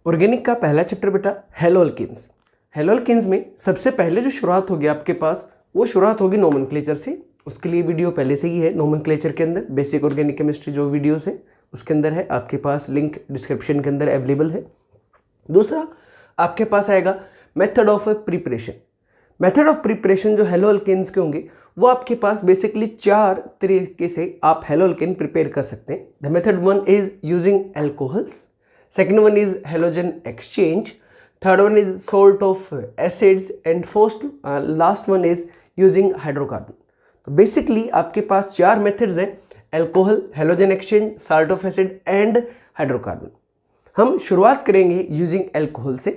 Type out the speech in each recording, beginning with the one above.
Organic का पहला chapter बेटा हेलो अल्केन्स। हेलो अल्केन्स में सबसे पहले जो शुरुआत होगी आपके पास वो शुरुआत होगी नोमेनक्लेचर से। उसके लिए वीडियो पहले से ही है नोमेनक्लेचर के अंदर, बेसिक ऑर्गेनिक केमिस्ट्री जो वीडियोस है उसके अंदर है, आपके पास लिंक डिस्क्रिप्शन के अंदर अवेलेबल है। दूसरा आपके पास आएगा method of preparation. Method of preparation जो हेलो अल्केन्स के होंगे वो आपके पास बेसिकली 4 तरीके से आप हेलो अल्केन प्रिपेयर कर सकते हैं। The method 1 is using alcohols, second one is halogen exchange, third one is salt of acids and last one is using hydrocarbon। तो बेसिकली आपके पास 4 मेथड्स हैं, alcohol, halogen exchange, salt of acid and hydrocarbon. हम शुरुआत करेंगे using alcohol से।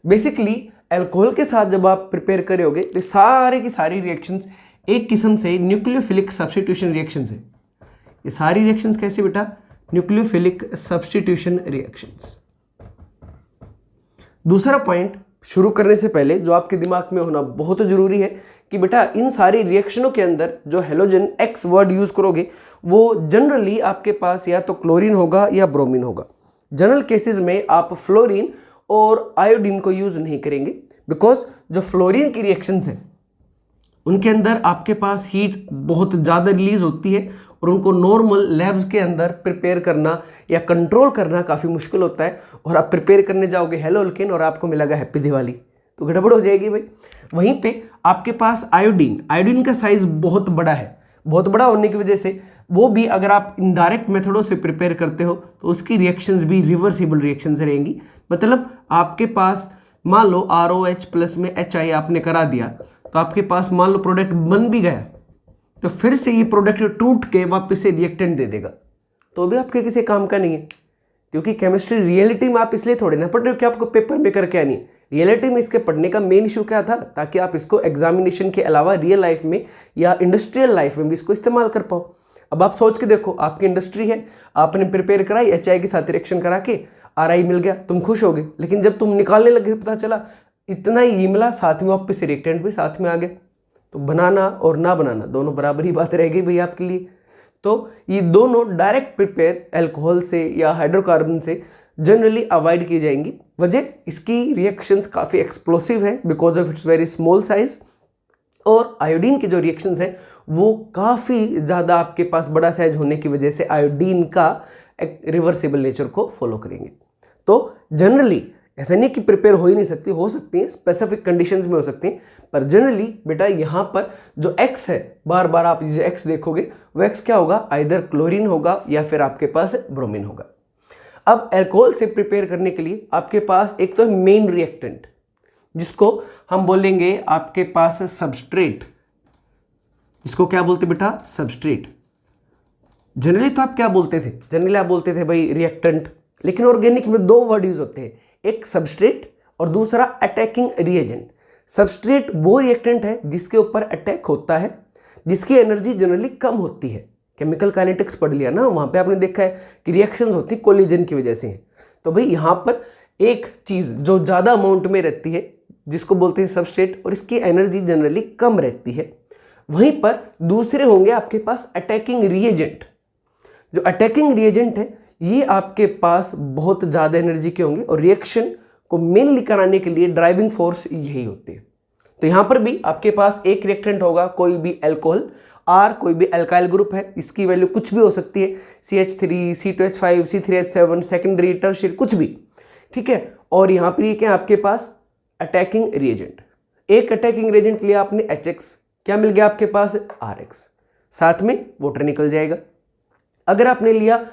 Basically alcohol के साथ जब आप प्रिपेयर करोगे तो सारे की सारी रिएक्शंस एक किस्म से न्यूक्लियोफिलिक सब्स्टिट्यूशन रिएक्शंस है। ये सारी रिएक्शंस कैसे बेटा? Nucleophilic substitution reactions. दूसरा पॉइंट शुरू करने से पहले जो आपके दिमाग में होना बहुत जरूरी है कि बेटा इन सारी रिएक्शनों के अंदर जो हेलोजन एक्स वर्ड यूज करोगे वो जनरली आपके पास या तो क्लोरीन होगा या ब्रोमीन होगा। जनरल केसेस में आप फ्लोरीन और आयोडीन को यूज नहीं करेंगे, बिकॉज जो फ्लोरीन की रिएक्शंस हैं उनके अंदर आपके पास हीट बहुत ज़्यादा रिलीज होती है और उनको नॉर्मल लैब्स के अंदर प्रिपेयर करना या कंट्रोल करना काफ़ी मुश्किल होता है। और आप प्रिपेयर करने जाओगे हेलो अल्केन और आपको मिलेगा हैप्पी दिवाली, तो गड़बड़ हो जाएगी भाई। वहीं पे आपके पास आयोडीन का साइज बहुत बड़ा है। बहुत बड़ा होने की वजह से वो भी अगर आप इनडायरेक्ट मेथडों से प्रिपेयर करते हो तो उसकी रिएक्शंस भी रिवर्सिबल रिएक्शंस रहेंगी। मतलब आपके पास मान लो ROH प्लस में HI आपने करा दिया तो आपके पास मान लो प्रोडक्ट बन भी गया तो फिर से ये प्रोडक्ट टूट के वापस से रिएक्टेंट दे देगा, तो भी आपके किसी काम का नहीं है। क्योंकि केमिस्ट्री रियलिटी में आप इसलिए थोड़े ना पढ़ रहे हो कि आपको पेपर में करके आनी है। रियलिटी में इसके पढ़ने का मेन इशू क्या था? ताकि आप इसको एग्जामिनेशन के अलावा रियल लाइफ में या इंडस्ट्रियल लाइफ में भी इसको इस्तेमाल कर पाओ। अब आप सोच के देखो, आपकी इंडस्ट्री है, आपने प्रिपेयर कराई, HI के साथ रिएक्शन करा के RI मिल गया, तुम खुश हो गए। लेकिन जब तुम निकालने लगे पता चला इतना ही मिला, साथ में वापस से रिएक्टेंट भी साथ में आ गए, तो बनाना और ना बनाना दोनों बराबर ही बात रहेगी भाई आपके लिए। तो ये दोनों डायरेक्ट प्रिपेयर एल्कोहल से या हाइड्रोकार्बन से जनरली अवॉइड की जाएंगी। वजह इसकी रिएक्शंस काफ़ी एक्सप्लोसिव है because of its very small size, और आयोडीन की जो रिएक्शंस हैं वो काफ़ी ज़्यादा आपके पास बड़ा साइज होने की वजह से आयोडीन का एक रिवर्सिबल नेचर को फॉलो करेंगे। तो जनरली ऐसा नहीं कि प्रिपेयर हो ही नहीं सकती, हो सकती हैं, स्पेसिफिक कंडीशंस में हो सकती हैं, पर जनरली बेटा यहाँ पर जो एक्स है, बार बार आप जो एक्स देखोगे वो एक्स क्या होगा? आइदर क्लोरीन होगा या फिर आपके पास ब्रोमीन होगा। अब एल्कोहल से प्रिपेयर करने के लिए आपके पास एक तो मेन रिएक्टेंट जिसको हम बोलेंगे आपके पास सबस्ट्रेट, जिसको क्या बोलते बेटा? सबस्ट्रेट। जनरली तो आप क्या बोलते थे? जनरली आप बोलते थे भाई रिएक्टेंट, लेकिन ऑर्गेनिक में 2 वर्ड यूज होते हैं, एक सबस्ट्रेट और दूसरा अटैकिंग रिएजेंट। सबस्ट्रेट वो रिएक्टेंट है जिसके ऊपर अटैक होता है, जिसकी एनर्जी जनरली कम होती है। केमिकल काइनेटिक्स पढ़ लिया ना, वहाँ पे आपने देखा है कि रिएक्शंस होती है कोलिजन की वजह से है। तो भाई यहाँ पर एक चीज़ जो ज़्यादा अमाउंट में रहती है जिसको बोलते हैं सबस्ट्रेट, और इसकी एनर्जी जनरली कम रहती है। वहीं पर दूसरे होंगे आपके पास अटैकिंग रिएजेंट। जो अटैकिंग रिएजेंट है ये आपके पास बहुत ज़्यादा एनर्जी के होंगे और रिएक्शन को मेनली कराने के लिए ड्राइविंग फोर्स यही होती है। तो यहाँ पर भी आपके पास एक रिएक्टेंट होगा, कोई भी अल्कोहल, R कोई भी अल्काइल ग्रुप है, इसकी वैल्यू कुछ भी हो सकती है, CH3, C2H5, C3H7, secondary, tertiary, कुछ भी, ठीक है। और यहाँ पर ये क्या आपके पास? Attacking reagent. एक अटैकिंग रिएजेंट लिया आपने HX, क्या मिल गया आपके पास? RX, साथ में वाटर निकल जाएगा। अगर आपने लिया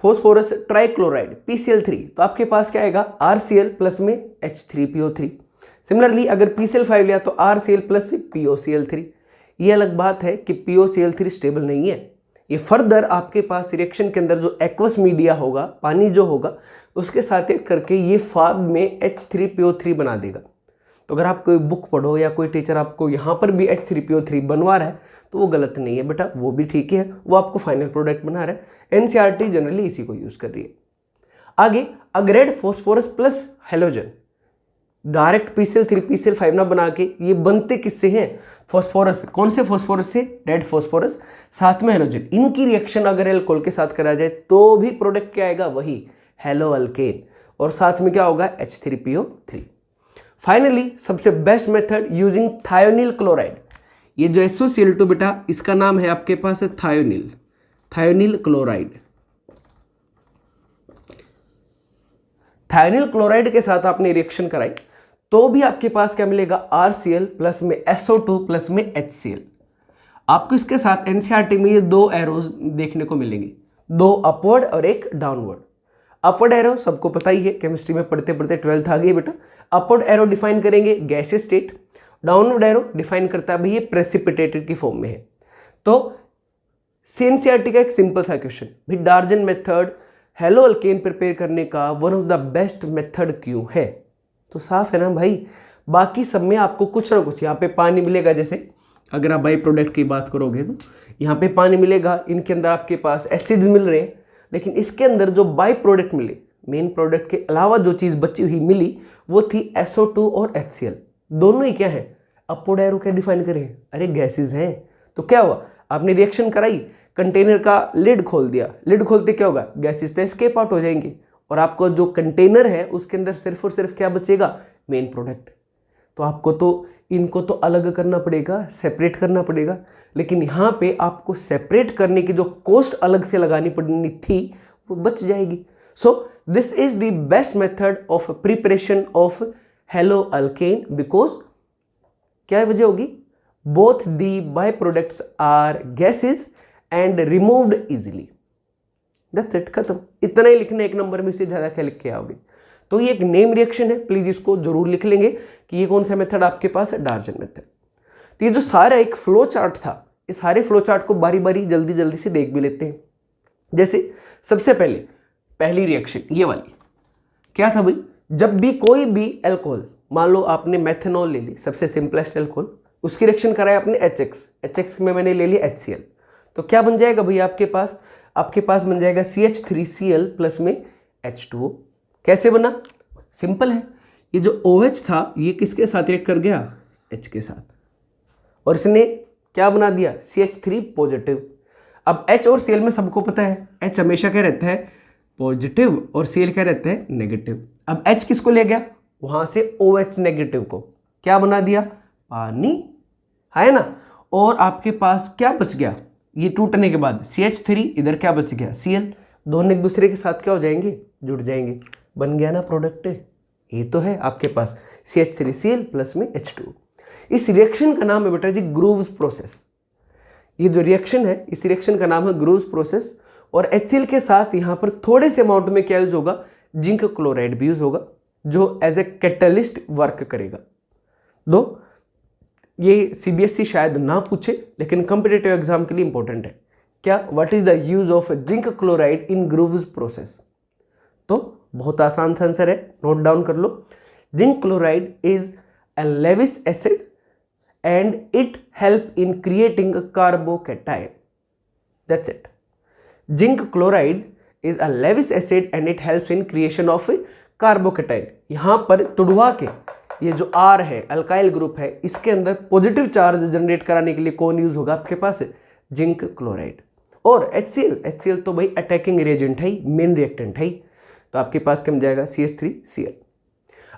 फॉस्फोरस ट्राइक्लोराइड PCl3 तो आपके पास क्या आएगा? RCl प्लस में H3PO3। सिमिलरली अगर PCl5 लिया तो RCl प्लस से POCl3। ये अलग बात है कि POCl3 स्टेबल नहीं है, ये फर्दर आपके पास रिएक्शन के अंदर जो एक्वस मीडिया होगा, पानी जो होगा, उसके साथ एक करके ये फाग में H3PO3 बना देगा। तो अगर आप कोई बुक पढ़ो या कोई टीचर आपको यहाँ पर भी H3PO3 बनवा रहा है तो वो गलत नहीं है बेटा, वो भी ठीक है, वो आपको फाइनल प्रोडक्ट बना रहा है। NCERT जनरली इसी को यूज कर रही है। आगे अगर phosphorus plus halogen direct PCl3 PCl5 ना बना के ये बनते किससे हैं? फॉस्फोरस। कौन से फॉस्फोरस से? रेड फॉस्फोरस, साथ में हेलोजन। इनकी रिएक्शन अगर एल्कोहल के साथ करा जाए तो भी प्रोडक्ट क्या आएगा? वही हेलो अल्केन। और साथ में क्या होगा H3PO3। फाइनली सबसे best method using thionyl chloride. ये जो SOCl2 बेटा इसका नाम है आपके पास है थायोनिल क्लोराइड। थायोनिल क्लोराइड के साथ आपने रिएक्शन कराई तो भी आपके पास क्या मिलेगा, RCl प्लस में SO2 प्लस में HCl। आपको इसके साथ एनसीईआरटी में ये दो एरोज देखने को मिलेंगे, दो अपवर्ड और एक डाउनवर्ड। अपवर्ड एरो सबको पता ही है, केमिस्ट्री में पढ़ते पढ़ते 12th आ गई बेटा। अपवर्ड एरो डिफाइन करेंगे gaseous state, downward arrow define करता है भाई ये प्रेसिपिटेटेड की फॉर्म में है। तो एनसीईआरटी का एक सिंपल सा क्वेश्चन, भाई डार्जन मेथड हेलो अल्केन प्रिपेयर करने का one of the best method क्यों है? तो साफ है ना भाई, बाकी सब में आपको कुछ ना कुछ, यहाँ पे पानी मिलेगा, जैसे अगर आप बाई प्रोडक्ट की बात करोगे तो यहाँ पे पानी मिलेगा, इनके अंदर आपके पास एसिड्स मिल रहे हैं, लेकिन इसके अंदर जो बाई प्रोडक्ट मिले, मेन प्रोडक्ट के अलावा जो चीज़ बची हुई मिली वो थी SO2 और HCl। दोनों ही क्या है, अपवर्ड एरो क्या डिफाइन करें, अरे गैसेज हैं। तो क्या हुआ, आपने रिएक्शन कराई, कंटेनर का लिड खोल दिया, लिड खोलते क्या होगा, गैसेज तो एस्केप आउट हो जाएंगे और आपको जो कंटेनर है उसके अंदर सिर्फ और सिर्फ क्या बचेगा, मेन प्रोडक्ट। तो आपको तो इनको तो अलग करना पड़ेगा, सेपरेट करना पड़ेगा, लेकिन यहाँ पे आपको सेपरेट करने की जो कॉस्ट अलग से लगानी पड़नी थी वो बच जाएगी। So this is the best method of preparation of haloalkane because क्या वजह होगी, both the by products are gases and removed easily. That's it, खत्म। इतना ही लिखना, एक नंबर में इससे ज़्यादा क्या लिख के आओगे। तो ये एक नेम रिएक्शन है, प्लीज इसको जरूर लिख लेंगे कि ये कौन सा मेथड आपके पास है, डार्जन मेथड। तो ये जो सारा एक फ्लो चार्ट था, इस सारे फ्लो चार्ट को बारी बारी जल्दी जल्दी से देख भी लेते हैं। जैसे सबसे पहले पहली रिएक्शन ये वाली क्या था भाई, जब भी कोई भी एल्कोहल, मान लो आपने मेथनॉल ले ली, सबसे सिंपलेस्ट एल्कोहल, उसकी रिएक्शन कराया आपने HX में मैंने ले लिया HCl, तो क्या बन जाएगा भैया आपके पास बन जाएगा CH3Cl प्लस में H2O। कैसे बना, सिंपल है, ये जो OH था ये किसके साथ रिएक्ट कर गया, H के साथ, और इसने क्या बना दिया, CH3 पॉजिटिव। अब H और Cl में सबको पता है, H हमेशा क्या रहता है, पॉजिटिव, और Cl क्या रहता है, नेगेटिव। अब H किसको ले गया, वहां से OH नेगेटिव को, क्या बना दिया, पानी, है ना। और आपके पास क्या बच गया, ये टूटने के बाद CH3, इधर क्या बच गया, Cl, दोनों एक दूसरे के साथ क्या हो जाएंगे, जुड़ जाएंगे, बन गया ना प्रोडक्ट। ये तो है आपके पास CH3Cl प्लस में H2। इस रिएक्शन का नाम है बेटा जी ग्रूव्स प्रोसेस। ये जो रिएक्शन है इस रिएक्शन का नाम है ग्रूव्स प्रोसेस। और HCl के साथ यहाँ पर थोड़े से अमाउंट में क्या यूज होगा, जिंक क्लोराइड भी यूज होगा, जो एज ए कैटलिस्ट वर्क करेगा। दो ये CBSE शायद ना पूछे, लेकिन कॉम्पिटिटिव एग्जाम के लिए इंपॉर्टेंट है। क्या, what is the use of zinc chloride in Groves process? तो बहुत आसान सा आंसर है, नोट डाउन कर लो। Zinc chloride is a Lewis acid and it help in creating a carbocation. That's it. Zinc chloride is a Lewis acid and it helps in creation of a carbocation. यहाँ पर तुड़वा के ये जो R है, alkyl group है, इसके अंदर positive charge generate कराने के लिए कौन यूज होगा आपके पास, जिंक क्लोराइड। और HCl तो भाई अटैकिंग रिएजेंट है, मेन रिएक्टेंट है, तो आपके पास क्या बन जाएगा, CH3Cl।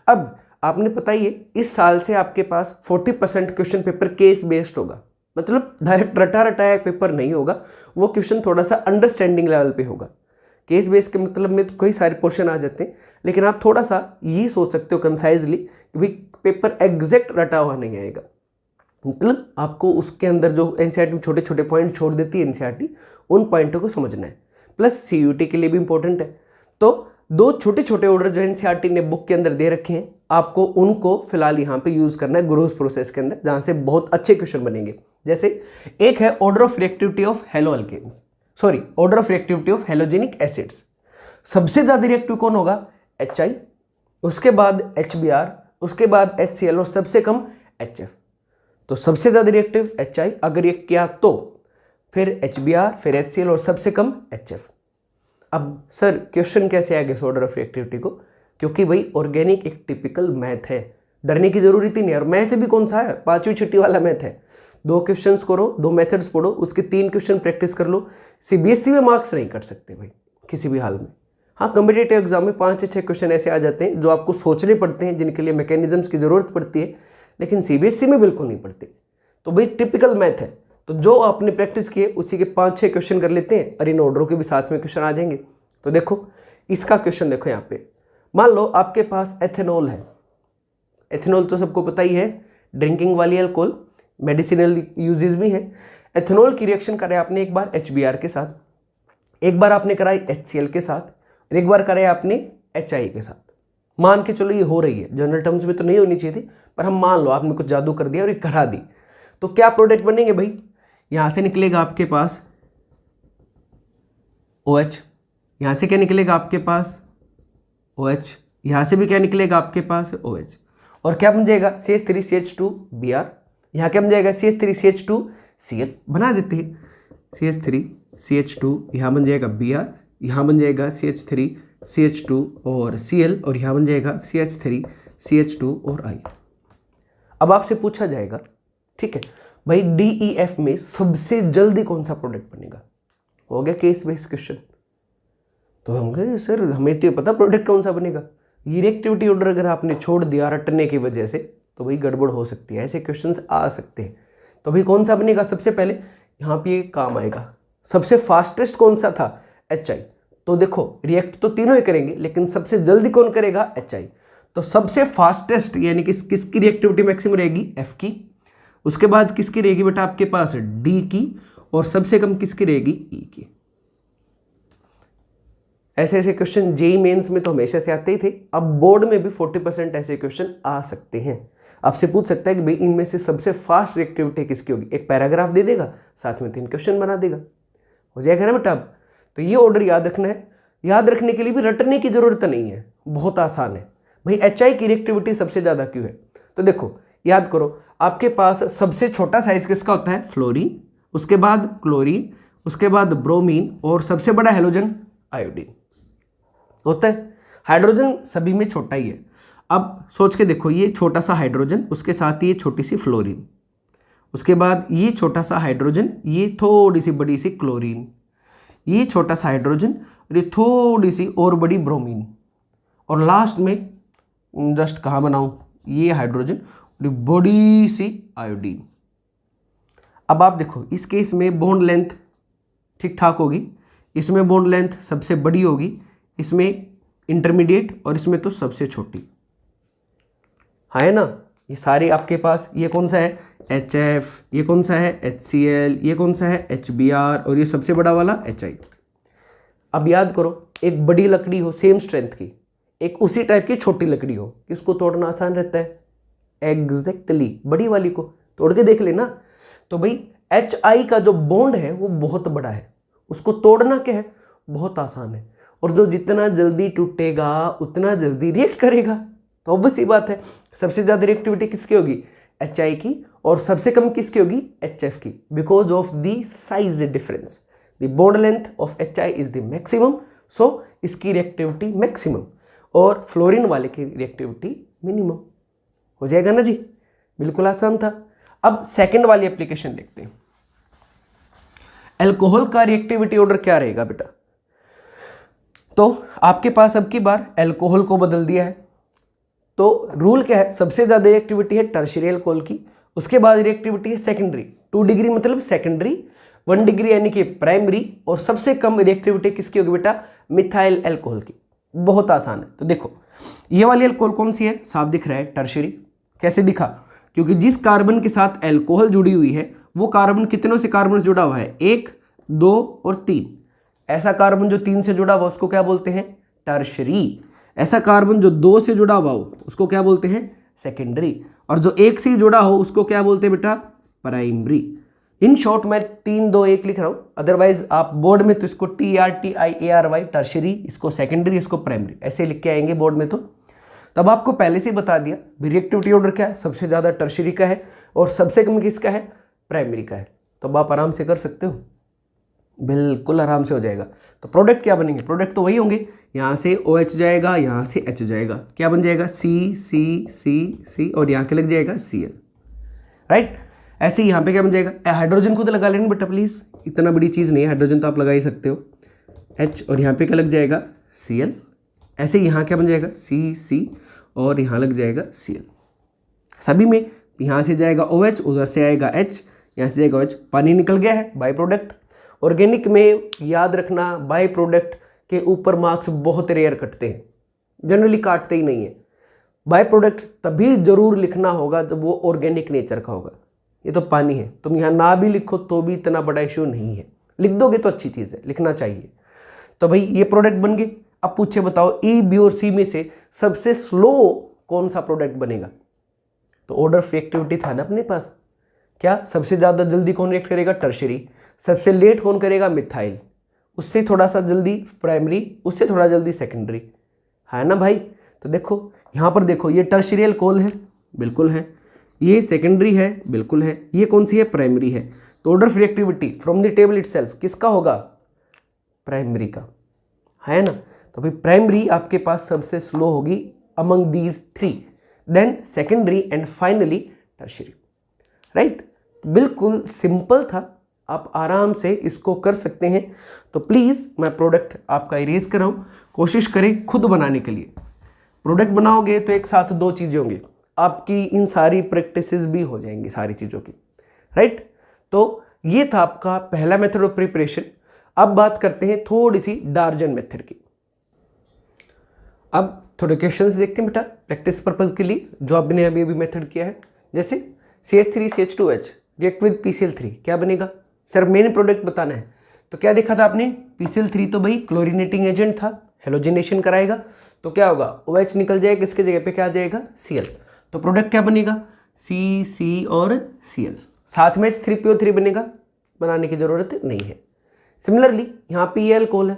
अब आपने पता ही है इस साल से आपके पास 40% क्वेश्चन पेपर केस बेस्ड होगा, मतलब डायरेक्ट रटा रटाया पेपर नहीं होगा, वो क्वेश्चन थोड़ा सा अंडरस्टैंडिंग लेवल पे होगा। केस बेस्ड के मतलब में तो कई सारे पोर्शन आ जाते हैं, लेकिन आप थोड़ा सा ये सोच सकते हो कंसाइजली कि भाई पेपर एग्जैक्ट रटा हुआ नहीं आएगा, मतलब आपको उसके अंदर जो एनसीईआरटी में छोटे छोटे पॉइंट छोड़ देती है एनसीईआरटी, उन पॉइंटों को समझना है। प्लस CUT के लिए भी इंपॉर्टेंट है। तो दो छोटे छोटे ऑर्डर जो एनसीईआरटी ने बुक के अंदर दे रखे हैं, आपको उनको फिलहाल यहाँ पे यूज करना है ग्रूव्स प्रोसेस के अंदर, जहाँ से बहुत अच्छे क्वेश्चन बनेंगे। जैसे एक है order of reactivity of haloalkanes, sorry order of reactivity of halogenic acids. सबसे ज्यादा रिएक्टिव कौन होगा, HI, उसके बाद HBr, उसके बाद HCl और सबसे कम HF। तो सबसे ज्यादा रिएक्टिव HI, अगर रिएक्ट किया तो फिर HBr, फिर HCl और सबसे कम HF। अब सर क्वेश्चन कैसे आएगा इस ऑर्डर ऑफ रिएक्टिविटी को, क्योंकि भाई ऑर्गेनिक एक टिपिकल मैथ है, डरने की जरूरत ही नहीं है। और मैथ भी कौन सा है, 5वीं छठी वाला मैथ है। 2 क्वेश्चंस करो, 2 मेथड्स पढ़ो, उसके 3 क्वेश्चन प्रैक्टिस कर लो। CBSE में मार्क्स नहीं कर सकते भाई किसी भी हाल में, हाँ, कॉम्पिटिटिव एग्जाम में 5 से 6 क्वेश्चन ऐसे आ जाते हैं जो आपको सोचने पड़ते हैं, जिनके लिए मैकेनिज्म्स की ज़रूरत पड़ती है, लेकिन सीबीएसई में बिल्कुल नहीं पड़ते। तो भाई टिपिकल मैथ है, तो जो आपने प्रैक्टिस किए उसी के 5-6 क्वेश्चन कर लेते हैं और इन ऑर्डरों के भी साथ में क्वेश्चन आ जाएंगे। तो देखो इसका क्वेश्चन देखो यहाँ पे, मान लो आपके पास एथेनॉल है। एथेनॉल तो सबको पता ही है, ड्रिंकिंग वाली अल्कोहल, मेडिसिनल यूजेस भी है। एथेनॉल की रिएक्शन कराई आपने एक बार HBr के साथ, एक बार आपने कराई HCl के साथ, और एक बार कराई आपने HI के साथ। मान के चलो ये हो रही है, जनरल टर्म्स में तो नहीं होनी चाहिए थी, पर हम मान लो आपने कुछ जादू कर दिया और ये करा दी, तो क्या प्रोडक्ट बनेंगे भाई? यहां से निकलेगा आपके पास OH, यहां से क्या निकलेगा आपके पास OH, यहां से भी क्या निकलेगा आपके पास OH, और क्या बन जाएगा CH3CH2Br, यहाँ क्या बन जाएगा CH3CH2Cl। बना देते हैं CH3CH2, यहाँ बन जाएगा Br, यहाँ बन जाएगा CH3CH2 और Cl, और यहाँ बन जाएगा CH3CH2 और I। अब आपसे पूछा जाएगा, ठीक है भाई, DEF में सबसे जल्दी कौन सा प्रोडक्ट बनेगा? हो गया केस बेस्ड क्वेश्चन। तो हम कहे सर हमें तो पता प्रोडक्ट कौन सा बनेगा। ये रिएक्टिविटी ऑर्डर अगर आपने छोड़ दिया रटने की वजह से, तो भाई गड़बड़ हो सकती है, ऐसे क्वेश्चंस आ सकते हैं। तो भाई कौन सा बनेगा? सबसे पहले यहाँ पे काम आएगा, सबसे फास्टेस्ट कौन सा था? HI। तो देखो रिएक्ट तो तीनों ही करेंगे, लेकिन सबसे जल्दी कौन करेगा? HI। तो सबसे फास्टेस्ट यानी कि किसकी रिएक्टिविटी मैक्सिमम रहेगी? F की। उसके बाद किसकी रहेगी बेटा आपके पास? D की। और सबसे कम किसकी रहेगी? E की। ऐसे ऐसे क्वेश्चन जेईई मेंस में तो हमेशा से आते ही थे, अब बोर्ड में भी 40% ऐसे क्वेश्चन आ सकते हैं। आपसे पूछ सकता है कि भाई इनमें से सबसे फास्ट रिएक्टिविटी किसकी होगी? एक पैराग्राफ दे देगा, साथ में 3 क्वेश्चन बना देगा, हो जाएगा ना बेटा। अब तो ये ऑर्डर याद रखना है। याद रखने के लिए भी रटने की जरूरत नहीं है, बहुत आसान है भाई। HI की रिएक्टिविटी सबसे ज्यादा क्यों है? तो देखो याद करो, आपके पास सबसे छोटा साइज किसका होता है? फ्लोरीन, उसके बाद क्लोरीन, उसके बाद ब्रोमीन, और सबसे बड़ा हेलोजन आयोडीन होता है। हाइड्रोजन सभी में छोटा ही है। अब सोच के देखो, ये छोटा सा हाइड्रोजन, उसके साथ ये छोटी सी फ्लोरीन, उसके बाद ये छोटा सा हाइड्रोजन, ये थोड़ी सी बड़ी सी क्लोरीन, ये छोटा सा हाइड्रोजन और ये थोड़ी सी और बड़ी ब्रोमीन, और लास्ट में जस्ट कहाँ बनाऊं, ये हाइड्रोजन और बड़ी सी आयोडीन। अब आप देखो इस केस में बॉन्ड लेंथ ठीक ठाक होगी, इसमें बॉन्ड लेंथ सबसे बड़ी होगी, इसमें इंटरमीडिएट, और इसमें तो सबसे छोटी है ना। ये सारे आपके पास, ये कौन सा है? HF, ये कौन सा है? HCl, ये कौन सा है? HBr, और ये सबसे बड़ा वाला HI। अब याद करो, एक बड़ी लकड़ी हो सेम स्ट्रेंथ की, एक उसी टाइप की छोटी लकड़ी हो, किसको तोड़ना आसान रहता है? एग्जैक्टली बड़ी वाली को। तोड़ के देख लेना। तो भाई HI का जो बॉन्ड है वो बहुत बड़ा है, उसको तोड़ना क्या है? बहुत आसान है, और जो जितना जल्दी टूटेगा उतना जल्दी रिएक्ट करेगा। तो ऑब्वियस सी बात है, सबसे ज़्यादा रिएक्टिविटी किसकी होगी? HI की, और सबसे कम किसकी होगी? HF की, because of the size difference. The bond length of HI is the maximum, so इसकी रिएक्टिविटी मैक्सिमम, और फ्लोरीन वाले की रिएक्टिविटी मिनिमम। हो जाएगा ना जी, बिल्कुल आसान था। अब सेकंड वाली एप्लीकेशन देखते हैं। अल्कोहल का रिएक्टिविटी ऑर्डर क्या रहेगा बेटा? तो आपके पास अब की बार अल्कोहल को बदल दिया है, तो रूल क्या है? सबसे ज्यादा रिएक्टिविटी है टर्शियरी अल्कोहल की, उसके बाद रिएक्टिविटी है सेकेंडरी। 2 डिग्री मतलब सेकेंडरी, 1 डिग्री यानी कि प्राइमरी, और सबसे कम रिएक्टिविटी किसकी होगी बेटा? मिथाइल अल्कोहल की। बहुत आसान है। तो देखो ये वाली अल्कोहल कौन सी है? साफ दिख रहा है, टर्शियरी। कैसे दिखा? क्योंकि जिस कार्बन के साथ अल्कोहल जुड़ी हुई है वो कार्बन कितनों से कार्बन जुड़ा हुआ है? 1, 2 और 3। ऐसा कार्बन जो 3 से जुड़ा हुआ उसको क्या बोलते हैं? टर्शियरी। ऐसा कार्बन जो 2 से जुड़ा हुआ हो उसको क्या बोलते हैं? सेकेंडरी। और जो 1 से जुड़ा हो उसको क्या बोलते हैं बेटा? प्राइमरी। इन शॉर्ट मैं 3, 2, 1 लिख रहा हूं, अदरवाइज आप बोर्ड में तो इसको TRTIARY टर्शियरी, इसको सेकेंडरी, इसको प्राइमरी, ऐसे लिख के आएंगे बोर्ड में। तो तब आपको पहले से बता दिया रिएक्टिविटी ऑर्डर क्या है? सबसे ज्यादा टर्शियरी का है और सबसे कम किसका है? प्राइमरी का है। तो अब आप आराम से कर सकते हो, बिल्कुल आराम से हो जाएगा। तो प्रोडक्ट क्या बनेंगे? प्रोडक्ट तो वही होंगे, यहाँ से OH जाएगा, यहाँ से H जाएगा, क्या बन जाएगा? C और यहाँ के लग जाएगा Cl, राइट। ऐसे ही यहाँ पे क्या बन जाएगा? हाइड्रोजन खुद लगा लेना बेटा प्लीज, इतना बड़ी चीज़ नहीं है, हाइड्रोजन तो आप लगा ही सकते हो। H और यहाँ पे क्या लग जाएगा? Cl। ऐसे यहाँ क्या बन जाएगा C और यहाँ लग जाएगा Cl। सभी में यहाँ से जाएगा OH, उधर से आएगा H, यहाँ से जाएगा OH, पानी निकल गया है, बाई प्रोडक्ट। ऑर्गेनिक में याद रखना बाई प्रोडक्ट के ऊपर मार्क्स बहुत रेयर कटते हैं, जनरली काटते ही नहीं है। बाई प्रोडक्ट तभी जरूर लिखना होगा जब वो ऑर्गेनिक नेचर का होगा। ये तो पानी है, तुम यहाँ ना भी लिखो तो भी इतना बड़ा इश्यू नहीं है, लिख दोगे तो अच्छी चीज़ है, लिखना चाहिए। तो भाई ये प्रोडक्ट बन गए। अब पूछे बताओ ए, बी और सी में से सबसे स्लो कौन सा प्रोडक्ट बनेगा? तो ऑर्डर ऑफ रिएक्टिविटी था ना अपने पास। क्या सबसे ज़्यादा जल्दी कौन रिएक्ट करेगा? टर्शियरी। सबसे लेट कौन करेगा? मिथाइल। उससे थोड़ा सा जल्दी प्राइमरी, उससे थोड़ा जल्दी सेकेंडरी, है ना भाई? तो देखो यहाँ पर देखो, ये टर्शियरी अल्कोहल है, बिल्कुल है। ये सेकेंडरी है, बिल्कुल है। ये कौन सी है? प्राइमरी है। तो order of reactivity from the table itself किसका होगा? प्राइमरी का, है ना? तो भाई प्राइमरी आपके पास सबसे स्लो होगी among these three, then secondary and finally tertiary, right? बिल्कुल सिंपल था, आप आराम से इसको कर सकते हैं। तो प्लीज़ मैं प्रोडक्ट आपका इरेज कर रहा हूँ, कोशिश करें खुद बनाने के लिए। प्रोडक्ट बनाओगे तो एक साथ दो चीज़ें होंगी, आपकी इन सारी प्रैक्टिसेस भी हो जाएंगी सारी चीज़ों की, राइट? तो ये था आपका पहला मेथड ऑफ प्रिपरेशन। अब बात करते हैं थोड़ी सी डार्जन मेथड की। अब थोड़े क्वेश्चंस देखते हैं बेटा प्रैक्टिस पर्पज के लिए, जो आपने अभी अभी मेथड किया है। जैसे CH3CH2H रिएक्ट विद PCl3, क्या बनेगा? सर मेन प्रोडक्ट बताना है। तो क्या देखा था आपने? PCl3 तो भाई क्लोरीनेटिंग एजेंट था, हेलोजिनेशन कराएगा, तो क्या होगा? OH निकल जाएगा, किसके जगह पे क्या आ जाएगा? Cl। तो प्रोडक्ट क्या बनेगा? C और Cl। साथ में H3PO3 बनेगा, बनाने की जरूरत नहीं है। सिमिलरली यहाँ पे ये अल्कोहल है,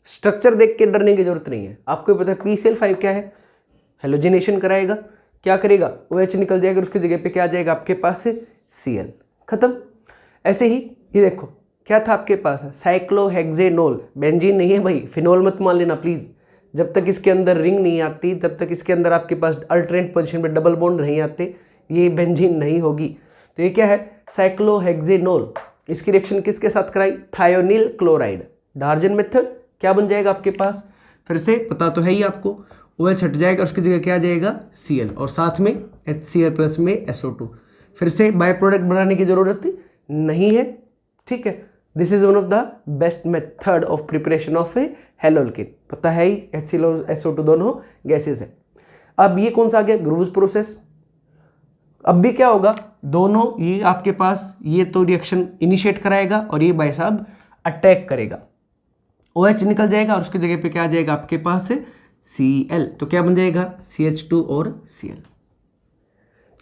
स्ट्रक्चर देख के डरने की जरूरत नहीं है, आपको पता है PCl5 क्या है? हेलोजिनेशन कराएगा, क्या करेगा? OH निकल जाएगा, उसकी जगह पे क्या आ जाएगा आपके पास से? Cl। खत्म। ऐसे ही ये देखो क्या था आपके पास? साइक्लोहेक्सेनोल। बेंजीन नहीं है भाई, फिनोल मत मान लेना प्लीज। जब तक इसके अंदर रिंग नहीं आती, तब तक इसके अंदर आपके पास अल्टरनेट पोजीशन पे डबल बॉन्ड नहीं आते, ये बेंजीन नहीं होगी। तो ये क्या है? साइक्लोहेक्सेनोल। इसकी रिएक्शन किसके साथ कराई? Thionyl chloride. डार्जन मेथड क्या बन जाएगा आपके पास? फिर से पता तो है ही आपको, OH हट जाएगा, उसकी जगह क्या आ जाएगा? Cl, और साथ में HCl प्लस में SO2। फिर से बाय प्रोडक्ट बनाने की जरूरत नहीं है, ठीक है? This is one of the best method of preparation of A haloalkane. पता है ही HCl और SO2 दोनों गैसेज है। अब ये कौन सा आ गया? Groves process. अब भी क्या होगा? दोनों ये आपके पास, ये तो रिएक्शन इनिशिएट कराएगा और ये भाई साहब अटैक करेगा। OH निकल जाएगा और उसकी जगह पे क्या आ जाएगा आपके पास? Cl। तो क्या बन जाएगा? CH2 और Cl।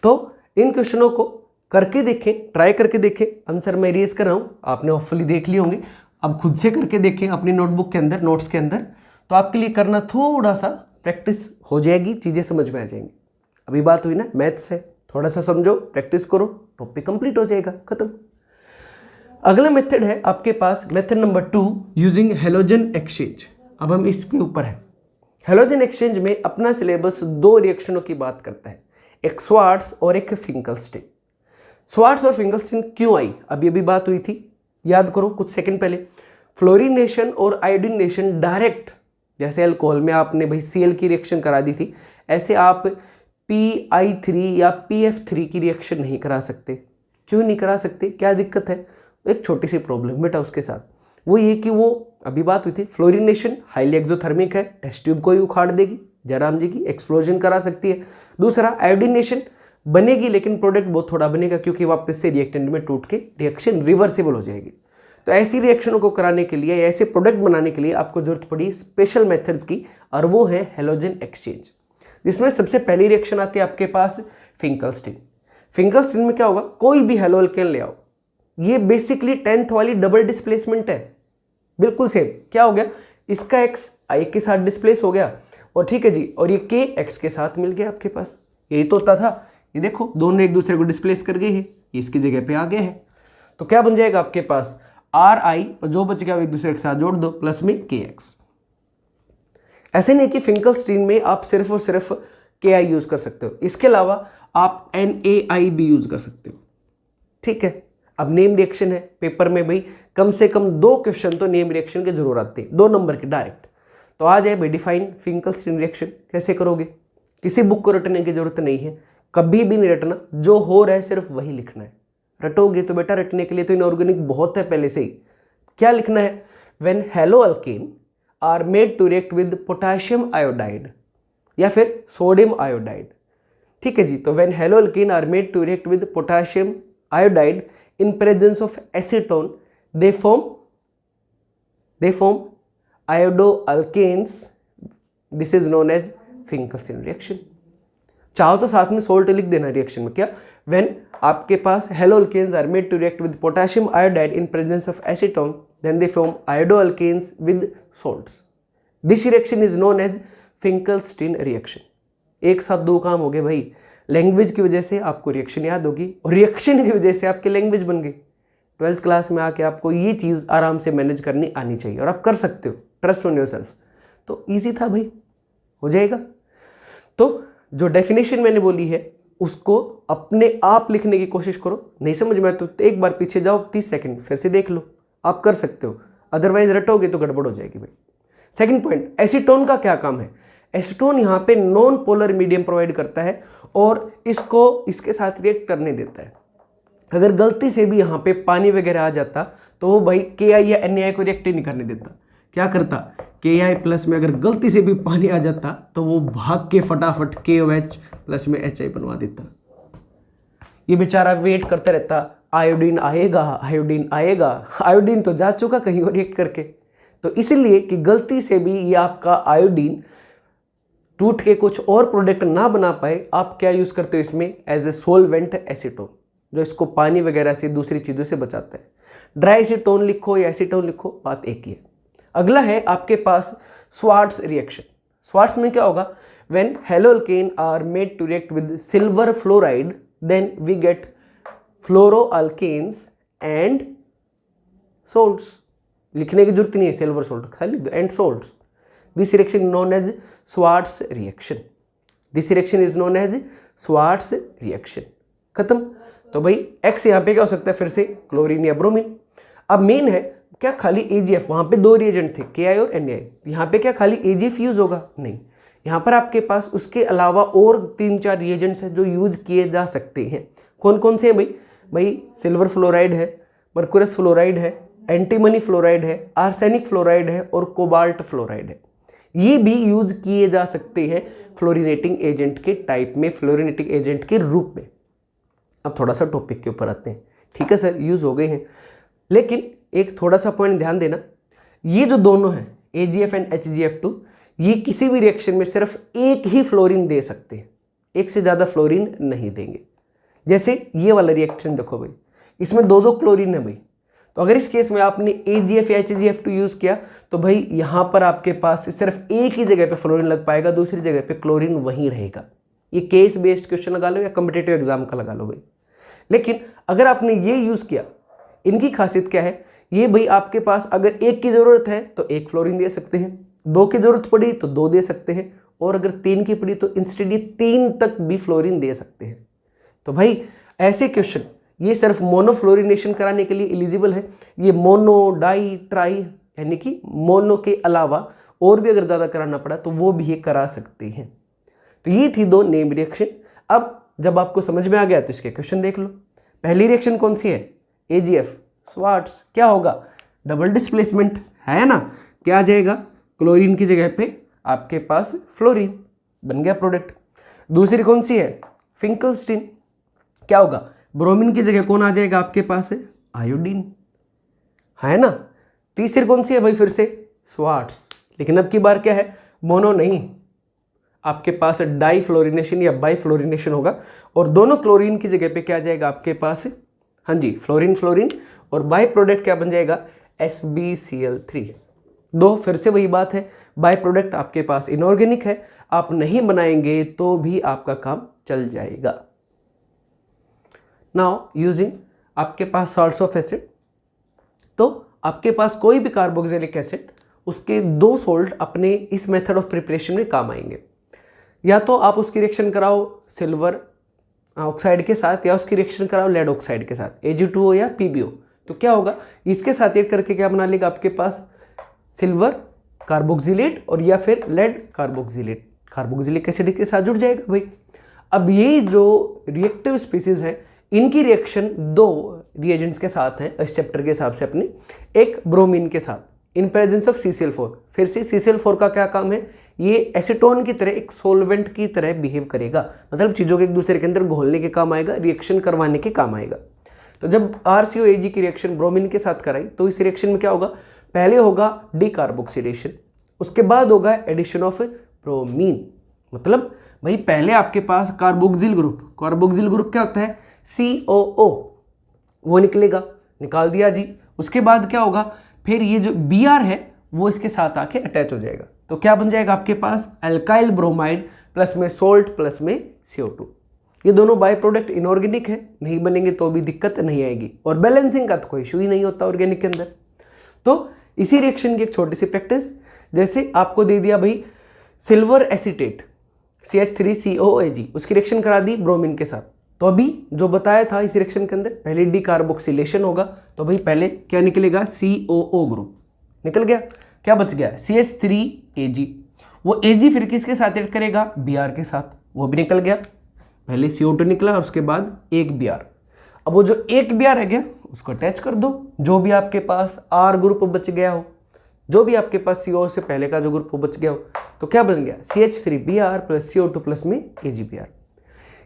तो इन क्वेश्चनों को करके देखें, ट्राई करके देखें। आंसर मैं इरेज कर रहा हूँ, आपने होपफुली देख लिए होंगे। अब खुद से करके देखें अपनी नोटबुक के अंदर, नोट्स के अंदर, तो आपके लिए करना थोड़ा सा प्रैक्टिस हो जाएगी, चीज़ें समझ में आ जाएंगी। अभी बात हुई ना मैथ्स है, थोड़ा सा समझो, प्रैक्टिस करो, टॉपिक कंप्लीट हो जाएगा, खत्म। अगला मेथड है आपके पास method number 2, using halogen exchange. अब हम इसके ऊपर है। हेलोजन एक्सचेंज में अपना सिलेबस दो रिएक्शनों की बात करता है, एक स्वार्ट्स और एक फिंकलस्टीन। स्वार्ट्स और फिंकलस्टीन क्यों आई? अभी अभी बात हुई थी, याद करो कुछ सेकंड पहले। फ्लोरीनेशन और आयोडीनेशन डायरेक्ट, जैसे अल्कोहल में आपने भाई Cl की रिएक्शन करा दी थी, ऐसे आप PI3 या PF3 की रिएक्शन नहीं करा सकते। क्यों नहीं करा सकते? क्या दिक्कत है? एक छोटी सी प्रॉब्लम बेटा उसके साथ, वो ये कि वो अभी बात हुई थी, फ्लोरीनेशन हाईली एक्सोथर्मिक है, टेस्ट ट्यूब को ही उखाड़ देगी, जयराम जी की एक्सप्लोजन करा सकती है। दूसरा आयोडीनेशन बनेगी लेकिन प्रोडक्ट बहुत थोड़ा बनेगा, क्योंकि वापस से रिएक्टेंट में टूट के रिएक्शन रिवर्सिबल हो जाएगी। तो ऐसी रिएक्शनों को कराने के लिए, ऐसे प्रोडक्ट बनाने के लिए आपको जरूरत पड़ी स्पेशल मेथड्स की, और वो है हेलोजन एक्सचेंज, जिसमें सबसे पहली रिएक्शन आती है आपके पास फिंकलस्टीन। फिंकलस्टीन में क्या होगा? कोई भी हेलो अल्केन ले आओ, ये बेसिकली 10th वाली डबल डिस्प्लेसमेंट है, बिल्कुल सेम। क्या हो गया? इसका x i के साथ डिस्प्लेस हो गया, और ठीक है जी, और ये k x के साथ मिल गया आपके पास। यही तो होता था, ये देखो दोनों एक दूसरे को डिस्प्लेस कर गए हैं, ये इसकी जगह पे आ गए हैं। तो क्या बन जाएगा आपके पास? ri, और जो बच गया वो एक दूसरे के साथ जोड़ दो, प्लस में kx। ऐसे नहीं कि फिंकलस्टीन में आप सिर्फ और सिर्फ ki यूज कर सकते हो, इसके अलावा आप NaI भी यूज कर सकते हो, ठीक है? अब नेम रिएक्शन है, पेपर में भाई कम से कम 2 क्वेश्चन तो नेम रिएक्शन के जरूर आते हैं, 2 नंबर के डायरेक्ट। तो आ जाए भाई डिफाइन फिंकलस्टीन रिएक्शन। कैसे करोगे? किसी बुक को रटने की जरूरत नहीं है, कभी भी नहीं रटना, जो हो रहा है सिर्फ वही लिखना है। रटोगे तो बेटा रटने के लिए तो इनऑर्गेनिक बहुत है पहले से ही। क्या लिखना है? When haloalkane are made to react with potassium iodide या फिर सोडियम आयोडाइड। ठीक है जी, तो when haloalkane are made to react with potassium iodide in presence of acetone they form iodoalkanes. This is known as Finkelstein reaction. चाहो तो साथ में सोल्ट लिख देना रिएक्शन में। क्या? व्हेन आपके पास haloalkanes are made to react with potassium iodide in presence of acetone then they form iodoalkanes with salts. This reaction is known as Finkelstein reaction. एक साथ दो काम हो गए भाई। लैंग्वेज की वजह से आपको रिएक्शन याद होगी और रिएक्शन की वजह से आपकी लैंग्वेज बन गई। 12th क्लास में आके आपको ये चीज़ आराम से मैनेज करनी आनी चाहिए और आप कर सकते हो। Trust on yourself. तो इजी था भाई, हो जाएगा। तो जो डेफिनेशन मैंने बोली है उसको अपने आप लिखने की कोशिश करो। नहीं समझ में तो एक बार पीछे जाओ 30 सेकंड फिर से देख लो, आप कर सकते हो। अदरवाइज रटोगे तो गड़बड़ हो जाएगी भाई। सेकंड पॉइंट, एसीटोन का क्या काम है? एसीटोन यहाँ पे नॉन पोलर मीडियम प्रोवाइड करता है और इसको इसके साथ रिएक्ट करने देता है। अगर गलती से भी यहाँ पे पानी वगैरह आ जाता तो वो भाई KI या NaI को रिएक्ट ही नहीं करने देता। क्या करता? KI प्लस में अगर गलती से भी पानी आ जाता तो वो भाग के फटाफट KOH प्लस में HI बनवा देता। ये बेचारा वेट करता रहता, आयोडीन आएगा, आयोडीन आएगा। आयोडीन तो जा चुका कहीं और रिएक्ट करके। तो इसलिए कि गलती से भी ये आपका आयोडीन टूट के कुछ और प्रोडक्ट ना बना पाए, आप क्या यूज़ करते हो इसमें? एज ए सोलवेंट एसीटोन, जो इसको पानी वगैरह से दूसरी चीज़ों से बचाता है। ड्राई एसीटोन लिखो या एसीटोन लिखो, बात एक ही है। अगला है आपके पास स्वार्ट्स रिएक्शन। स्वार्ट्स में क्या होगा? When haloalkane are made to react with silver fluoride then we get fluoroalkanes and salts. लिखने की जरूरत नहीं है सिल्वर सोल्ट, खाली and salts. This reaction known as Swarts reaction. This reaction is known as Swarts reaction. खत्म। तो भाई X यहाँ पे क्या हो सकता है? फिर से क्लोरीन या ब्रोमीन। अब मेन है क्या? खाली AgF। वहाँ पे दो रिएजेंट थे KI और NaI। यहाँ पे क्या खाली AgF यूज होगा? नहीं, यहाँ पर आपके पास उसके अलावा और 3-4 रिएजेंट्स हैं जो यूज किए जा सकते हैं। कौन कौन से हैं भाई? भाई सिल्वर फ्लोराइड है, मर्कुरस फ्लोराइड है, एंटीमनी फ्लोराइड है, आर्सेनिक फ्लोराइड है और कोबाल्ट फ्लोराइड है। ये भी यूज किए जा सकते हैं फ्लोरिनेटिंग एजेंट के टाइप में, फ्लोरिनेटिंग एजेंट के रूप में। अब थोड़ा सा टॉपिक के ऊपर आते हैं। ठीक है सर, यूज हो गए हैं, लेकिन एक थोड़ा सा पॉइंट ध्यान देना। ये जो दोनों हैं AgF एंड HgF2, ये किसी भी रिएक्शन में सिर्फ एक ही फ्लोरीन दे सकते हैं, एक से ज़्यादा फ्लोरीन नहीं देंगे। जैसे ये वाला रिएक्शन देखो भाई, इसमें दो क्लोरीन है भाई। तो अगर इस केस में आपने AgF या HgF2 यूज़ किया तो भाई यहाँ पर आपके पास सिर्फ एक ही जगह पे फ्लोरीन लग पाएगा, दूसरी जगह पे क्लोरीन वहीं रहेगा। ये केस बेस्ड क्वेश्चन लगा लो या कॉम्पिटिटिव एग्जाम का लगा लो भाई। लेकिन अगर आपने ये यूज़ किया, इनकी खासियत क्या है? ये भाई आपके पास अगर एक की ज़रूरत है तो एक फ्लोरीन दे सकते हैं, दो की ज़रूरत पड़ी तो दो दे सकते हैं, और अगर 3 की पड़ी तो इंस्टेड ये 3 तक भी फ्लोरीन दे सकते हैं। तो भाई ऐसे क्वेश्चन ये सिर्फ मोनोफ्लोरिनेशन कराने के लिए एलिजिबल है। ये मोनो, डाई, ट्राई यानी कि मोनो के अलावा और भी अगर ज़्यादा कराना पड़ा तो वो भी ये करा सकते हैं। तो ये थी 2 नेम रिएक्शन। अब जब आपको समझ में आ गया तो इसके क्वेश्चन देख लो। पहली रिएक्शन कौन सी है? AgF Swarts. क्या होगा? डबल डिस्प्लेसमेंट है ना। क्या आ जाएगा? क्लोरीन की जगह पे आपके पास फ्लोरीन, बन गया प्रोडक्ट। दूसरी कौन सी है? फिंकलस्टीन। क्या होगा? ब्रोमीन की जगह कौन आ जाएगा आपके पास? है आयोडीन, है ना। तीसरी कौन सी है भाई? फिर से स्वार्ट्स। लेकिन अब की बार क्या है? मोनो नहीं, आपके पास डाई फ्लोरिनेशन या बाई फ्लोरिनेशन होगा, और दोनों क्लोरीन की जगह पे क्या आ जाएगा आपके पास? हाँ जी, फ्लोरीन फ्लोरीन, और बाई प्रोडक्ट क्या बन जाएगा? SbCl3। दो फिर से वही बात है, बाई प्रोडक्ट आपके पास इनऑर्गेनिक है, आप नहीं बनाएंगे तो भी आपका काम चल जाएगा। नाउ यूजिंग आपके पास सॉल्ट्स ऑफ एसिड, तो आपके पास कोई भी कार्बोक्सिलिक एसिड, उसके 2 सोल्ट अपने इस मेथड ऑफ प्रिपरेशन में काम आएंगे। या तो आप उसकी रिएक्शन कराओ सिल्वर ऑक्साइड के साथ, या उसकी रिएक्शन कराओ लेड ऑक्साइड के साथ, Ag2O या PbO। तो क्या होगा? इसके साथ एक करके क्या बना लेगा आपके पास? सिल्वर कार्बोक्सिलेट और या फिर लेड कार्बोक्सिलेट, कार्बोक्सिलिक एसिड के साथ जुड़ जाएगा भाई। अब ये जो रिएक्टिव स्पीसीज है इनकी रिएक्शन दो रिएजेंट्स के साथ है इस चैप्टर के हिसाब से अपने, एक ब्रोमीन के साथ इन प्रेजेंस ऑफ CCl4। फिर से CCl4 का क्या काम है, ये एसीटोन की तरह एक सोलवेंट की तरह बिहेव करेगा, मतलब चीज़ों के एक दूसरे के अंदर घोलने के काम आएगा, रिएक्शन करवाने के काम आएगा। तो जब RCOAG की रिएक्शन ब्रोमीन के साथ कराई तो इस रिएक्शन में क्या होगा, पहले होगा डीकार्बोक्सिलेशन, उसके बाद होगा एडिशन ऑफ ब्रोमीन। मतलब भाई पहले आपके पास कार्बोक्सिल ग्रुप, कार्बोक्सिल ग्रुप क्या होता है COO, वो निकलेगा, निकाल दिया जी। उसके बाद क्या होगा, फिर ये जो Br है वो इसके साथ आके अटैच हो जाएगा, तो क्या बन जाएगा आपके पास अल्काइल ब्रोमाइड प्लस में सोल्ट प्लस में CO2। ये दोनों बाय प्रोडक्ट इनऑर्गेनिक है, नहीं बनेंगे तो भी दिक्कत नहीं आएगी, और बैलेंसिंग का तो कोई इशू ही नहीं होता ऑर्गेनिक के अंदर। तो इसी रिएक्शन की एक छोटी सी प्रैक्टिस, जैसे आपको दे दिया भाई सिल्वर एसीटेट CH3COAG, उसकी रिएक्शन करा दी ब्रोमीन के साथ, तो अभी जो बताया था इस रिएक्शन के अंदर पहले डीकार्बोक्सिलेशन होगा, तो भाई पहले क्या निकलेगा COO ग्रुप निकल गया, क्या बच गया CH3AG, वो AG फिर किसके साथ ऐड करेगा Br के साथ, वो भी निकल गया, पहले CO2 निकला और उसके बाद एक Br। अब वो जो एक Br रह गया उसको अटैच कर दो, जो भी आपके पास R ग्रुप बच गया हो, जो भी आपके पास CO से पहले का जो ग्रुप बच गया हो, तो क्या बन गया CH3Br प्लस CO2 प्लस में AgBr।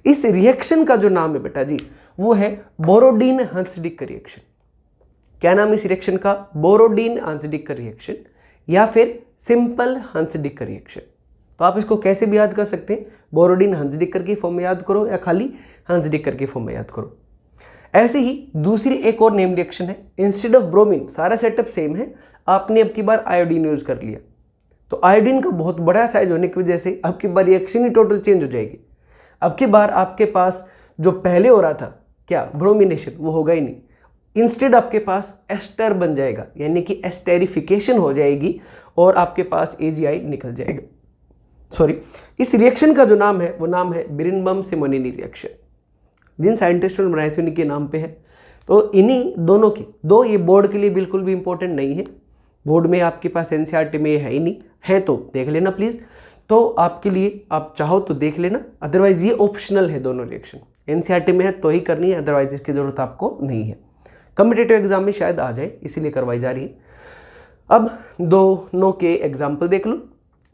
इस रिएक्शन का जो नाम है बेटा जी वो है बोरोडीन हंसडिक रिएक्शन। क्या नाम इस रिएक्शन का, बोरोडीन हंसडिक रिएक्शन या फिर सिंपल हंसडिक रिएक्शन। तो आप इसको कैसे भी याद कर सकते हैं, बोरोडीन हंसडिकर की फॉर्म में याद करो या खाली हंसडिकर की फॉर्म में याद करो। ऐसे ही दूसरी एक और नेम रिएक्शन है, इंस्टेड ऑफ ब्रोमीन, सारा सेटअप सेम है, आपने अब की बार आयोडीन यूज कर लिया, तो आयोडीन का बहुत बड़ा साइज होने की वजह से अब की बार रिएक्शन ही टोटल चेंज हो जाएगी। अब की बार आपके पास जो पहले हो रहा था क्या ब्रोमिनेशन, वो होगा ही नहीं, इंस्टेड आपके पास एस्टर बन जाएगा, यानी कि एस्टेरिफिकेशन हो जाएगी और आपके पास AgI निकल जाएगा। सॉरी, इस रिएक्शन का जो नाम है वो नाम है बिरिनबम-सिमोनिनी रिएक्शन। जिन साइंटिस्टों ने बनाए थे उन्हीं के नाम पे है। तो इन्हीं दोनों की दो, ये बोर्ड के लिए बिल्कुल भी इंपॉर्टेंट नहीं है, बोर्ड में आपके पास NCERT में है ही नहीं, है तो देख लेना प्लीज़, तो आपके लिए आप चाहो तो देख लेना, अदरवाइज ये ऑप्शनल है दोनों रिएक्शन, NCERT में है तो ही करनी है, अदरवाइज इसकी ज़रूरत आपको नहीं है। कॉम्पिटिटिव एग्जाम में शायद आ जाए इसीलिए करवाई जा रही है। अब दोनों के एग्जाम्पल देख लो।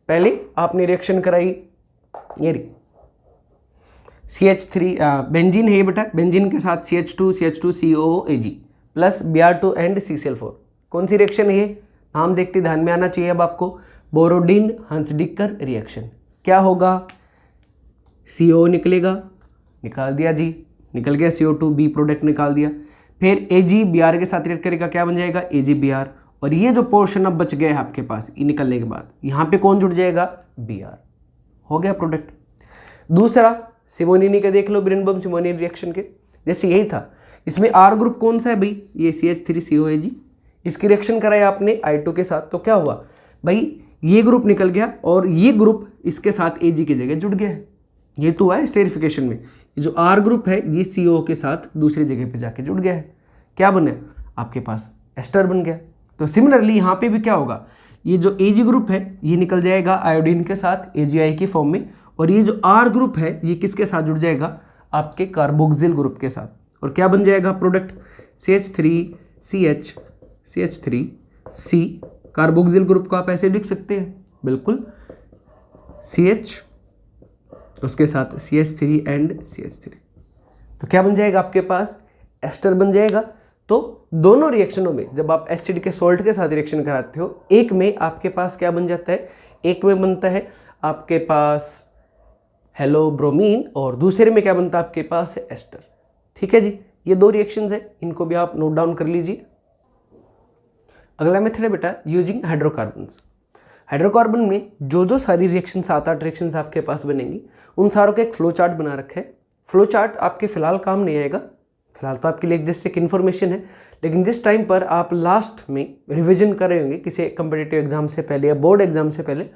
पहले आपने रिएक्शन कराई, ये रही CH3 बेंजीन है ये बेटा, बेंजीन के साथ CH2COAG plus Br2 and CCl4। कौन सी रिएक्शन है ये, नाम देखते ध्यान में आना चाहिए अब आपको, बोरोडीन हंसडिकर रिएक्शन। क्या होगा, CO निकलेगा, निकाल दिया जी, निकल गया CO2, B प्रोडक्ट निकाल दिया, फिर AgBr के साथ रिएक्ट करेगा, क्या बन जाएगा AgBr, और ये जो पोर्शन अब बच गया है आपके पास ये निकलने के बाद यहाँ पे कौन जुड़ जाएगा Br, हो गया प्रोडक्ट। दूसरा सिमोनिनी का देख लो, बिरिनबम-सिमोनिनी रिएक्शन के जैसे यही था, इसमें R ग्रुप कौन सा है भाई, ये CH3COAG, इसकी रिएक्शन कराई आपने I2 के साथ, तो क्या हुआ भाई ये ग्रुप निकल गया और ये ग्रुप इसके साथ Ag की जगह जुड़ गया है, ये तो हुआ है स्टेरिफिकेशन में। ये जो R ग्रुप है ये CO के साथ दूसरी जगह पे जाके जुड़ गया है, क्या बना आपके पास एस्टर बन गया। तो सिमिलरली यहाँ पे भी क्या होगा, ये जो Ag ग्रुप है ये निकल जाएगा आयोडीन के साथ AgI की फॉर्म में, और ये जो R ग्रुप है ये किसके साथ जुड़ जाएगा, आपके कार्बोक्सिल ग्रुप के साथ, और क्या बन जाएगा प्रोडक्ट CH3CH3C। कार्बोक्सिल ग्रुप को आप ऐसे लिख सकते हैं बिल्कुल, CH उसके साथ CH3 एंड CH3, तो क्या बन जाएगा आपके पास एस्टर बन जाएगा। तो दोनों रिएक्शनों में जब आप एसिड के सोल्ट के साथ रिएक्शन कराते हो, एक में आपके पास क्या बन जाता है, एक में बनता है आपके पास हेलो ब्रोमीन और दूसरे में क्या बनता है आपके पास एस्टर। ठीक है जी, ये दो रिएक्शंस है, इनको भी आप नोट डाउन कर लीजिए। अगला मेथड है बेटा यूजिंग हाइड्रोकार्बन्स। हाइड्रोकार्बन में जो सारी रिएक्शन 7-8 रिएक्शंस आपके पास बनेंगी उन सारों का एक फ्लो चार्ट बना रखा है। फ्लो चार्ट आपके फिलहाल काम नहीं आएगा, फिलहाल तो आपके लिए जस्ट एक इन्फॉर्मेशन है, लेकिन जिस टाइम पर आप लास्ट में रिविजन कर रहे होंगे किसी कम्पिटिटिव एग्जाम से पहले या बोर्ड एग्जाम से पहले,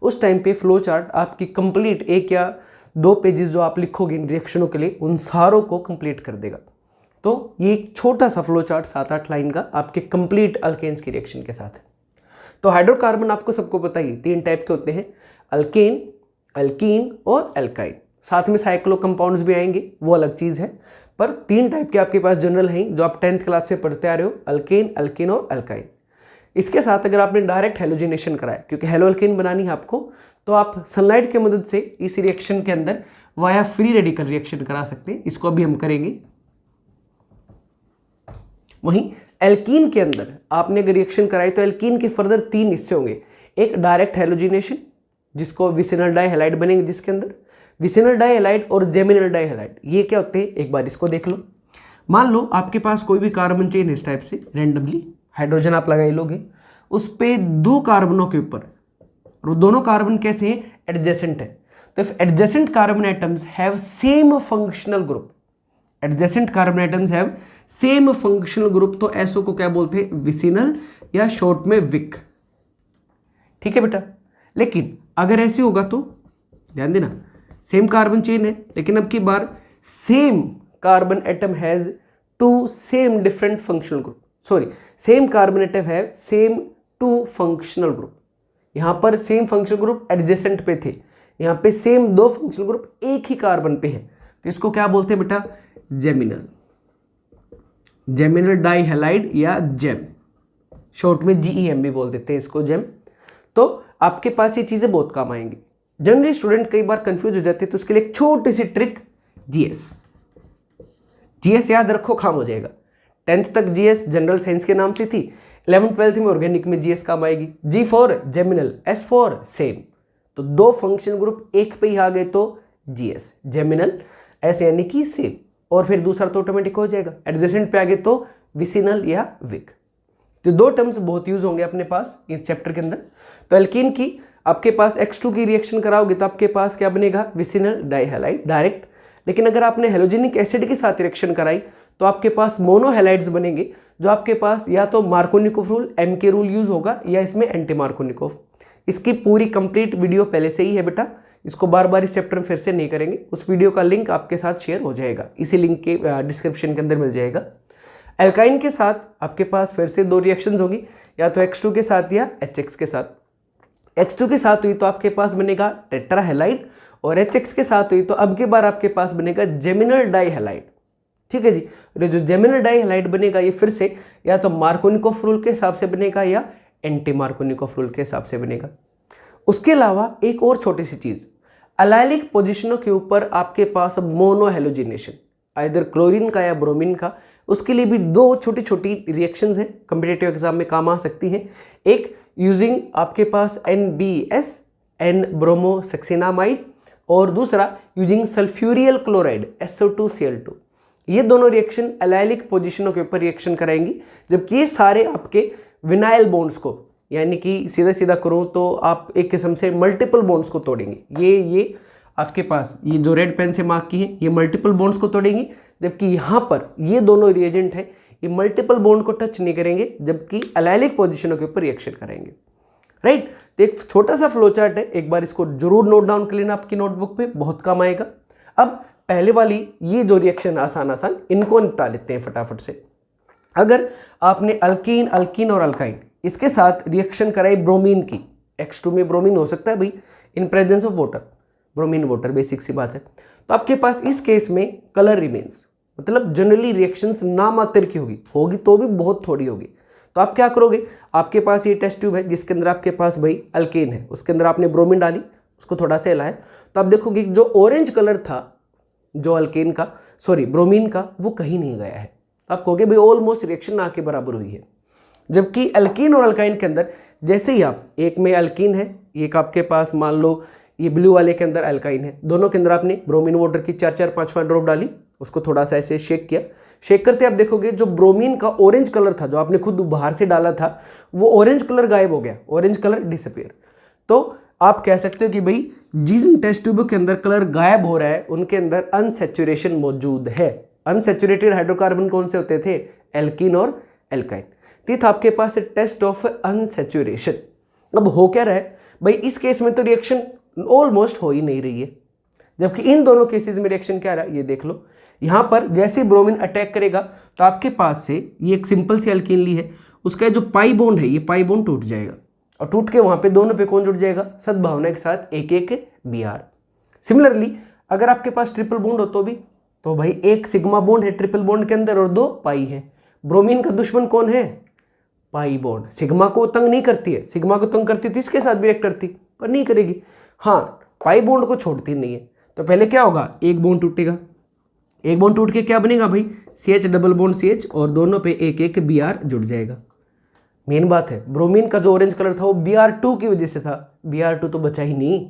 उस टाइम पे फ्लो चार्ट आपकी कंप्लीट 1 या 2 पेजेस जो आप लिखोगे इन रिएक्शनों के लिए उन सारों को कंप्लीट कर देगा। तो ये एक छोटा सा फ्लो चार्ट 7-8 लाइन का आपके कंप्लीट अल्केन्स की रिएक्शन के साथ है। तो हाइड्रोकार्बन आपको सबको पता ही 3 टाइप के होते हैं, अल्केन, अल्कीन और एल्काइन। साथ में साइक्लो कंपाउंड्स भी आएंगे, वो अलग चीज़ है, पर 3 टाइप के आपके पास जनरल हैं जो आप 10th क्लास से पढ़ते आ रहे हो, अल्केन, अल्कीन और एल्काइन। इसके साथ अगर आपने डायरेक्ट हेलोजिनेशन कराया, क्योंकि हेलो अल्केन बनानी है आपको, तो आप सनलाइट की मदद से इस रिएक्शन के अंदर वाया फ्री रेडिकल रिएक्शन करा सकते हैं, इसको अभी हम करेंगे। वहीं एल्कीन के अंदर आपने अगर रिएक्शन कराई तो एल्कीन के फर्दर 3 हिस्से होंगे। एक डायरेक्ट हेलोजिनेशन, जिसको विसिनल डाइहैलाइड बनेंगे, जिसके अंदर विसिनल डाइहैलाइड और जेमिनल डाइहैलाइड, ये क्या होते हैं एक बार इसको देख लो। मान लो आपके पास कोई भी कार्बन चेन इस टाइप से रेंडमली हाइड्रोजन आप लगाए लोगे, उस पे 2 कार्बनों के ऊपर, और दोनों कार्बन कैसे हैं, एडजेसेंट है। तो if adjacent carbon atoms have same functional group, adjacent carbon atoms have same functional group, तो ऐसो को क्या बोलते हैं, विसिनल या शॉर्ट में विक। ठीक है बेटा, लेकिन अगर ऐसे होगा तो ध्यान देना, सेम कार्बन चेन है, लेकिन अब की बार same carbon atom has 2 same different functional group, sorry same carbon atom have same 2 functional group. यहां पर सेम फंक्शनल ग्रुप एडजेसेंट पे थे, यहां पे सेम 2 फंक्शनल ग्रुप एक ही कार्बन पे है, तो इसको क्या बोलते हैं बेटा, जेमिनल, जेमिनल डाइहैलाइड या जेम, शॉर्ट में GEM भी बोल देते हैं इसको, जेम। तो आपके पास ये चीजें बहुत काम आएंगी। जनरली स्टूडेंट कई बार कंफ्यूज हो जाते हैं, तो उसके लिए एक छोटी सी ट्रिक, जीएस याद रखो, काम हो जाएगा। 10th तक जीएस जनरल साइंस के नाम से थी, 11th 12th में ऑर्गेनिक में जीएस काम आएगी। G for geminal, S for same, तो 2 फंक्शन ग्रुप एक पे ही आ गए तो जीएस, जेमिनल, S यानी कि सेम, और फिर दूसरा तो ऑटोमेटिक हो जाएगा, एडजेसेंट पे आ गए तो विसिनल या विक। तो 2 टर्म्स बहुत यूज होंगे अपने पास इस चैप्टर के अंदर। तो एल्कीन की आपके पास X2 की रिएक्शन कराओगे तो आपके पास क्या बनेगा, विसिनल डाइहैलाइड डायरेक्ट। लेकिन अगर आपने हेलोजेनिक एसिड के साथ रिएक्शन कराई तो आपके पास मोनोहैलाइड्स बनेंगे, जो आपके पास या तो मार्कोनिकोफ रूल, M के रूल यूज होगा, या इसमें एंटी मार्कोनिकोफ। इसकी पूरी कंप्लीट वीडियो पहले से ही है बेटा, इसको बार बार इस चैप्टर में फिर से नहीं करेंगे। उस वीडियो का लिंक आपके साथ शेयर हो जाएगा, इसी लिंक के डिस्क्रिप्शन के अंदर मिल जाएगा। एल्काइन के साथ आपके पास फिर से 2 रिएक्शंस होगी, या तो X2 के साथ या HX के साथ। X2 के साथ हुई तो आपके पास बनेगा टेट्राहैलाइड, और HX के साथ हुई तो अब की बार आपके पास बनेगा जेमिनल डाइहैलाइड। ठीक है जी, और जो जेमिनल डाइहैलाइड बनेगा ये फिर से या तो मार्कोनिकोफ रूल के हिसाब से बनेगा या एंटी मार्कोनिकोफ रूल के हिसाब से बनेगा। उसके अलावा एक और छोटी सी चीज, अलाइलिक पोजिशनों के ऊपर आपके पास मोनोहेलोजिनेशन, आइदर क्लोरीन का या ब्रोमीन का, उसके लिए भी 2 छोटी छोटी रिएक्शंस हैं, कॉम्पिटिटिव एग्जाम में काम आ सकती हैं। एक यूजिंग आपके पास NBS, N ब्रोमोसेक्सिनामाइड, और दूसरा यूजिंग सल्फ्यूरियल क्लोराइड SO2Cl2। ये दोनों रिएक्शन एलाइलिक पोजीशनों के ऊपर रिएक्शन कराएंगी, जबकि ये सारे आपके विनाइल बॉन्ड्स को, यानी कि सीधा सीधा करो तो आप एक किस्म से मल्टीपल बॉन्ड्स को तोड़ेंगे। ये आपके पास ये जो रेड पेन से मार्क की है ये मल्टीपल बॉन्ड्स को तोड़ेंगी, जबकि यहाँ पर ये दोनों रिएजेंट है ये मल्टीपल बॉन्ड को टच नहीं करेंगे, जबकि एलाइलिक पोजीशनों के ऊपर रिएक्शन करेंगे। राइट, तो एक छोटा सा फ्लो चार्ट है, एक बार इसको जरूर नोट डाउन कर लेना आपकी नोटबुक पे, बहुत काम आएगा। अब पहले वाली ये जो रिएक्शन आसान इनको निपटा लेते हैं फटाफट से। अगर आपने अल्कीन, अल्कीन और अल्काइन इसके साथ रिएक्शन कराई ब्रोमीन की, X2 में ब्रोमीन हो सकता है भाई in presence of water, bromine water, basic सी बात है। तो आपके पास इस केस में कलर रिमेन्स, मतलब जनरली रिएक्शंस नामात्र की होगी तो भी बहुत थोड़ी होगी। तो आप क्या करोगे, आपके पास ये टेस्ट ट्यूब है जिसके अंदर आपके पास भाई अल्केन है, उसके अंदर आपने ब्रोमीन डाली, उसको थोड़ा सा हिलाया, तो आप देखोगे जो ऑरेंज कलर था जो अल्केन का, सॉरी ब्रोमीन का, वो कहीं नहीं गया है। आप कहोगे भाई ऑलमोस्ट रिएक्शन ना के बराबर हुई है। जबकि अल्कीन और अल्काइन के अंदर जैसे ही आप, एक में अल्कीन है, एक आपके पास मान लो ये ब्लू वाले के अंदर अल्काइन है, दोनों के अंदर आपने ब्रोमीन वाटर की 4-4, 5-5 ड्रॉप डाली, उसको थोड़ा सा ऐसे शेक किया, शेक करते आप देखोगे जो ब्रोमीन का ऑरेंज कलर था जो आपने खुद बाहर से डाला था, वो ऑरेंज कलर गायब हो गया, ऑरेंज कलर डिसअपीयर। तो आप कह सकते हो कि भाई जिन टेस्ट ट्यूबों के अंदर कलर गायब हो रहा है उनके अंदर अनसैचुरेशन मौजूद है। अनसैचुरेटेड हाइड्रोकार्बन कौन से होते थे, एल्कीन और एल्काइन। तो आपके पास टेस्ट ऑफ अनसैचुरेशन। अब हो क्या रहा है भाई, इस केस में तो रिएक्शन ऑलमोस्ट हो ही नहीं रही है, जबकि इन दोनों केसेस में रिएक्शन क्या रहा है ये देख लो। यहां पर जैसे ब्रोमीन अटैक करेगा तो आपके पास से ये एक सिंपल सी अल्कीन ली है, उसका जो पाई बॉन्ड है ये पाई बॉन्ड टूट जाएगा, और टूट के वहाँ पे दोनों पे कौन जुड़ जाएगा, सद्भावना के साथ एक एक Br। सिमिलरली अगर आपके पास ट्रिपल बॉन्ड हो तो भाई एक सिग्मा बॉन्ड है ट्रिपल बॉन्ड के अंदर और 2 पाई है। ब्रोमीन का दुश्मन कौन है, पाई बॉन्ड। सिग्मा को तंग नहीं करती है, सिग्मा को तंग करती तो इसके साथ भी रिएक्ट करती, पर नहीं करेगी। हाँ, पाई बॉन्ड को छोड़ती नहीं है। तो पहले क्या होगा, एक बॉन्ड टूटेगा, एक बॉन्ड टूट के क्या बनेगा भाई, CH डबल बॉन्ड CH और दोनों पे एक एक Br जुड़ जाएगा। मेन बात है ब्रोमीन का जो ऑरेंज कलर था वो Br2 की वजह से था, Br2 तो बचा ही नहीं,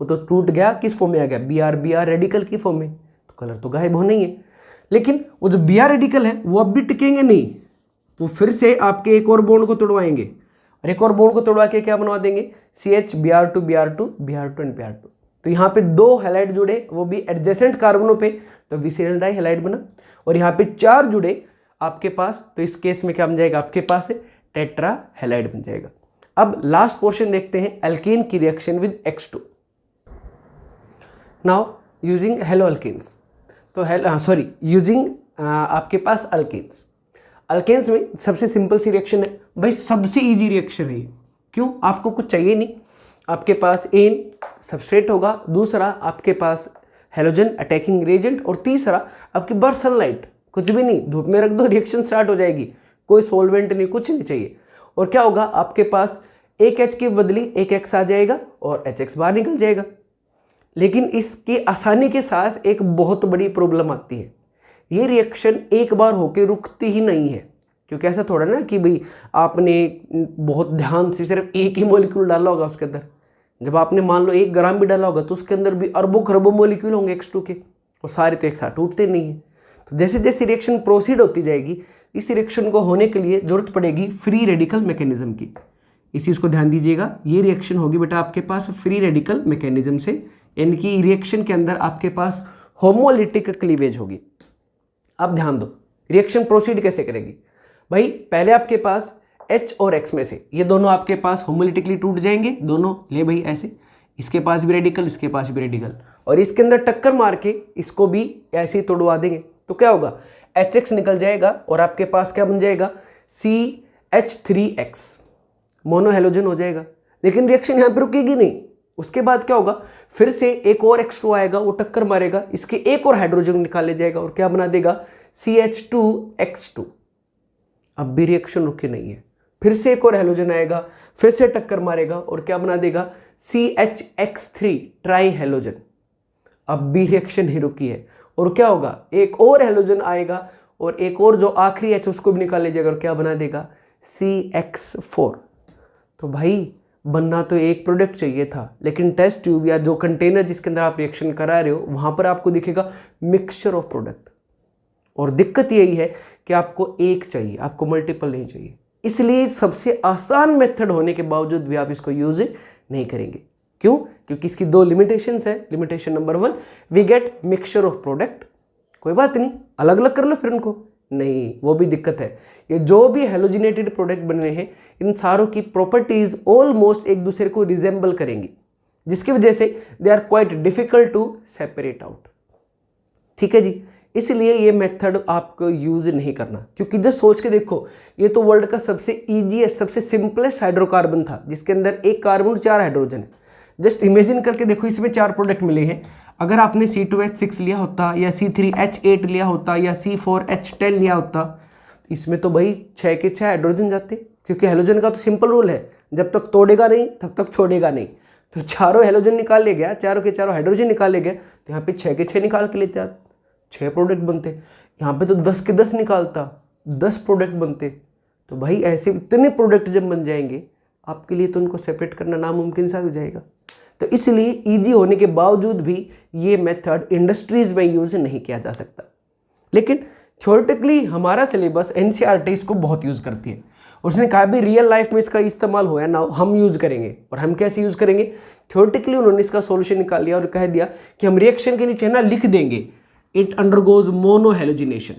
वो तो टूट गया, किस फॉर्म में आ गया, Br रेडिकल की फॉर्म में, तो कलर तो गायब होना ही है। लेकिन वो जो Br रेडिकल है वो अब भी टिकेंगे नहीं, वो फिर से आपके एक और बॉन्ड को तोड़वाएंगे और एक और बॉन्ड को तोड़वा के क्या बनवा देंगे, CH Br2 Br2 Br2 and Br2। तो यहाँ पे 2 हैलाइड जुड़े, वो भी एडजेसेंट कार्बनों पे, तो विसिरल डाई हैलाइड बना। और यहाँ पे 4 जुड़े आपके पास, तो इस केस में क्या बन जाएगा आपके पास टेट्रा हैलाइड बन जाएगा। अब लास्ट पोर्शन देखते हैं, एल्कीन की reaction with X2। Now using haloalkanes, तो यूजिंग आपके पास अल्केन्स। अल्केन्स में सबसे सिंपल सी रिएक्शन है भाई, सबसे इजी रिएक्शन है। क्यों, आपको कुछ चाहिए नहीं, आपके पास एन सबस्ट्रेट होगा, दूसरा आपके पास हेलोजन अटैकिंग रिएजेंट, और तीसरा आपकी बर्थ सनलाइट, कुछ भी नहीं, धूप में रख दो रिएक्शन स्टार्ट हो जाएगी, कोई सॉल्वेंट नहीं, कुछ नहीं चाहिए। और क्या होगा, आपके पास एक H की बदली एक X आ जाएगा और HX बाहर निकल जाएगा। लेकिन इसकी आसानी के साथ एक बहुत बड़ी प्रॉब्लम आती है, ये रिएक्शन एक बार होके रुकती ही नहीं है। क्योंकि ऐसा थोड़ा ना कि भाई आपने बहुत ध्यान से सिर्फ एक ही मॉलिक्यूल डाला होगा उसके अंदर, जब आपने मान लो 1 ग्राम भी डाला होगा तो उसके अंदर भी अरबों खरबों मॉलिक्यूल होंगे X2 के, और सारे तो एक साथ टूटते नहीं है। तो जैसे जैसे रिएक्शन प्रोसीड होती जाएगी, इस रिएक्शन को होने के लिए जरूरत पड़ेगी फ्री रेडिकल मैकेनिज्म की। इस चीज़ को ध्यान दीजिएगा, ये रिएक्शन होगी बेटा आपके पास फ्री रेडिकल मैकेनिज्म से, यानी कि रिएक्शन के अंदर आपके पास होमोलिटिक क्लीवेज होगी। अब ध्यान दो, रिएक्शन प्रोसीड कैसे करेगी भाई, पहले आपके पास H और X में से ये दोनों आपके पास होमोलिटिकली टूट जाएंगे, दोनों ले भाई ऐसे, इसके पास भी रेडिकल, इसके पास भी रेडिकल, और इसके अंदर टक्कर मार के इसको भी ऐसे ही तोड़वा देंगे। तो क्या होगा, HX निकल जाएगा और आपके पास क्या बन जाएगा, CH3X, मोनो हेलोजन हो जाएगा। लेकिन रिएक्शन यहाँ पे रुकेगी नहीं, उसके बाद क्या होगा, फिर से एक और X2 आएगा, वो टक्कर मारेगा, इसके एक और हाइड्रोजन निकाल ले जाएगा और क्या बना देगा, CH2X2। अब भी रिएक्शन रुकी नहीं है, फिर से एक और हेलोजन आएगा, फिर से टक्कर मारेगा और क्या बना देगा, CHX3 ट्राई हेलोजन। अब भी रिएक्शन ही रुकी है, और क्या होगा, एक और हेलोजन आएगा और एक और जो आखिरी H उसको भी निकाल ले जाएगा और क्या बना देगा, CX4। तो भाई बनना तो एक प्रोडक्ट चाहिए था, लेकिन टेस्ट ट्यूब या जो कंटेनर जिसके अंदर आप रिएक्शन करा रहे हो वहां पर आपको दिखेगा मिक्सचर ऑफ प्रोडक्ट। और दिक्कत यही है कि आपको एक चाहिए, आपको मल्टीपल नहीं चाहिए। इसलिए सबसे आसान मेथड होने के बावजूद भी आप इसको यूज नहीं करेंगे। क्यों, क्योंकि इसकी 2 लिमिटेशंस है। Limitation number 1, we get mixture of product, कोई बात नहीं अलग अलग कर लो फिर उनको, नहीं वो भी दिक्कत है। ये जो भी हेलोजिनेटेड प्रोडक्ट बन रहे हैं इन सारों की प्रॉपर्टीज ऑलमोस्ट एक दूसरे को रिजेंबल करेंगी, जिसकी वजह से they are quite difficult to separate out. ठीक है जी, इसलिए ये मेथड आपको यूज नहीं करना, क्योंकि जब सोच के देखो ये तो वर्ल्ड का सबसे ईजीएस्ट सबसे सिंपलेस्ट हाइड्रोकार्बन था, जिसके अंदर एक कार्बन और 4 हाइड्रोजन है। जस्ट इमेजिन करके देखो, इसमें 4 प्रोडक्ट मिले हैं। अगर आपने C2H6 लिया होता या C3H8 लिया होता या C4H10 लिया होता, इसमें तो भाई 6 के 6 हाइड्रोजन जाते, क्योंकि हेलोजन का तो सिंपल रूल है, जब तक तोड़ेगा नहीं तब तक छोड़ेगा नहीं। तो चारों हेलोजन निकाल ले गया, चारों के चारों हाइड्रोजन निकाल ले गया, तो यहाँ पे 6 के 6 निकाल के लेते आते, 6 प्रोडक्ट बनते। यहाँ पे तो 10 के 10 निकालता, 10 प्रोडक्ट बनते। तो भाई ऐसे इतने प्रोडक्ट जब बन जाएंगे आपके लिए तो उनको सेपरेट करना नामुमकिन सा हो जाएगा। तो इसलिए इजी होने के बावजूद भी ये मेथड इंडस्ट्रीज में यूज नहीं किया जा सकता। लेकिन थ्योरेटिकली हमारा सिलेबस NCERT इसको बहुत यूज करती है। उसने कहा भी रियल लाइफ में इसका इस्तेमाल हो या ना हम यूज करेंगे, और हम कैसे यूज करेंगे, थ्योरेटिकली उन्होंने इसका सॉल्यूशन निकाल लिया और कह दिया कि हम रिएक्शन के नीचे ना लिख देंगे इट अंडरगोज मोनोहेलोजिनेशन।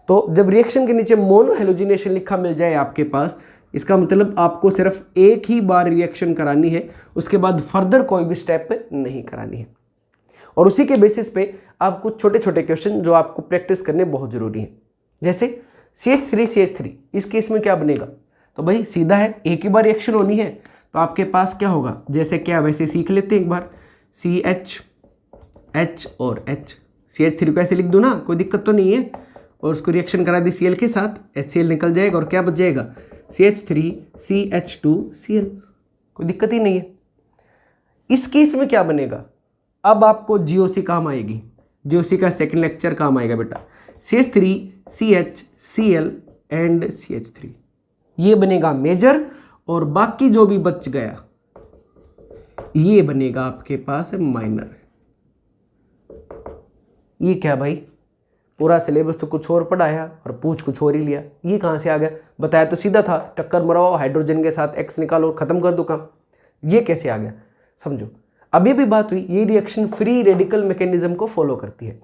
तो जब रिएक्शन के नीचे मोनोहेलोजिनेशन लिखा मिल जाए आपके पास, इसका मतलब आपको सिर्फ एक ही बार रिएक्शन करानी है, उसके बाद फर्दर कोई भी स्टेप नहीं करानी है। और उसी के बेसिस पे आप कुछ छोटे छोटे क्वेश्चन जो आपको प्रैक्टिस करने बहुत जरूरी है, जैसे CH3 इस केस में क्या बनेगा, तो भाई सीधा है, एक ही बार रिएक्शन होनी है तो आपके पास क्या होगा, जैसे क्या वैसे सीख लेते हैं एक बार। CH H और H, CH3 को ऐसे लिख दो ना, कोई दिक्कत तो नहीं है। और उसको रिएक्शन करा दी Cl के साथ, HCl निकल जाएगा और क्या बच जाएगा, CH3 CH2 Cl, कोई दिक्कत ही नहीं है। इस केस में क्या बनेगा, अब आपको GOC काम आएगी, GOC का सेकंड लेक्चर काम आएगा बेटा। CH3 CH Cl and CH3, ये बनेगा मेजर, और बाकी जो भी बच गया ये बनेगा आपके पास माइनर। ये क्या भाई, पूरा सिलेबस तो कुछ और पढ़ाया और पूछ कुछ और ही लिया, ये कहाँ से आ गया? बताया तो सीधा था, टक्कर मराओ हाइड्रोजन के साथ X निकालो और खत्म कर दो काम, ये कैसे आ गया? समझो, अभी भी बात हुई, ये रिएक्शन फ्री रेडिकल मैकेनिज्म को फॉलो करती है।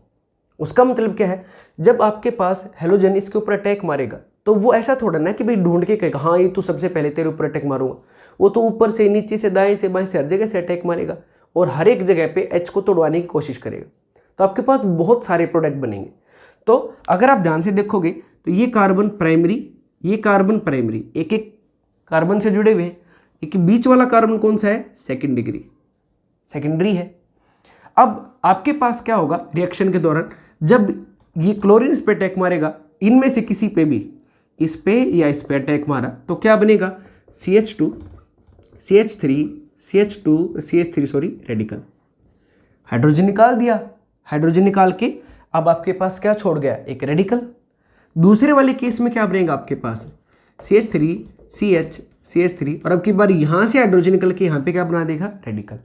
उसका मतलब क्या है, जब आपके पास हेलोजन इसके ऊपर अटैक मारेगा तो वो ऐसा थोड़ा ना कि भाई ढूंढ के कहेगा हाँ ये तो सबसे पहले तेरे ऊपर अटैक मारूंगा, वो तो ऊपर से नीचे से दाएं से बाएं से हर जगह से अटैक मारेगा और हर एक जगह पे H को तोड़वाने की कोशिश करेगा। तो आपके पास बहुत सारे प्रोडक्ट बनेंगे। तो अगर आप ध्यान से देखोगे तो ये कार्बन प्राइमरी, ये कार्बन प्राइमरी, एक एक कार्बन से जुड़े हुए हैं। एक बीच वाला कार्बन कौन सा है, सेकेंड डिग्री, सेकेंडरी है। अब आपके पास क्या होगा रिएक्शन के दौरान, जब ये क्लोरीन इस पे अटैक मारेगा, इनमें से किसी पे भी, इस पे या इस पे अटैक मारा तो क्या बनेगा, CH2 CH3 CH2 CH3 sorry radical, hydrogen निकाल दिया। हाइड्रोजन निकाल के अब आपके पास क्या छोड़ गया, एक रेडिकल। दूसरे वाले केस में क्या बनेगा आपके पास, CH3 CH CH3, और अब की बार यहां से हाइड्रोजन निकल के यहां पे क्या बना देगा, रेडिकल।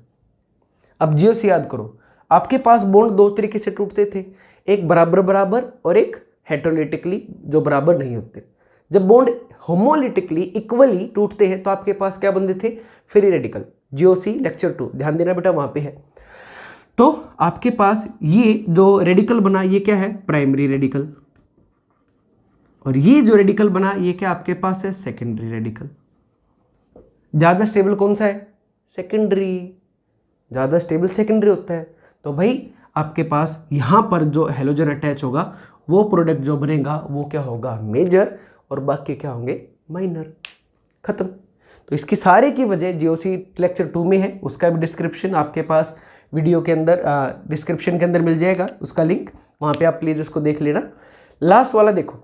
अब GOC याद करो, आपके पास बॉन्ड दो तरीके से टूटते थे, एक बराबर बराबर और एक हेटेरोलिटिकली जो बराबर नहीं होते। जब बॉन्ड होमोलिटिकली इक्वली टूटते हैं तो आपके पास क्या बनते थे, फ्री रेडिकल। GOC लेक्चर 2 ध्यान देना बेटा, वहां पे है। तो आपके पास ये जो रेडिकल बना ये क्या है, प्राइमरी रेडिकल, और ये जो रेडिकल बना ये क्या आपके पास है, सेकेंडरी रेडिकल। ज्यादा स्टेबल कौन सा है, सेकेंडरी, ज्यादा स्टेबल सेकेंडरी होता है। तो भाई आपके पास यहां पर जो हेलोजन अटैच होगा वो प्रोडक्ट जो बनेगा वो क्या होगा, मेजर, और बाकी क्या होंगे, माइनर, खत्म। तो इसकी सारे की वजह GOC लेक्चर 2 में है, उसका भी डिस्क्रिप्शन आपके पास वीडियो के अंदर डिस्क्रिप्शन के अंदर मिल जाएगा उसका लिंक, वहाँ पे आप प्लीज़ उसको देख लेना। लास्ट वाला देखो,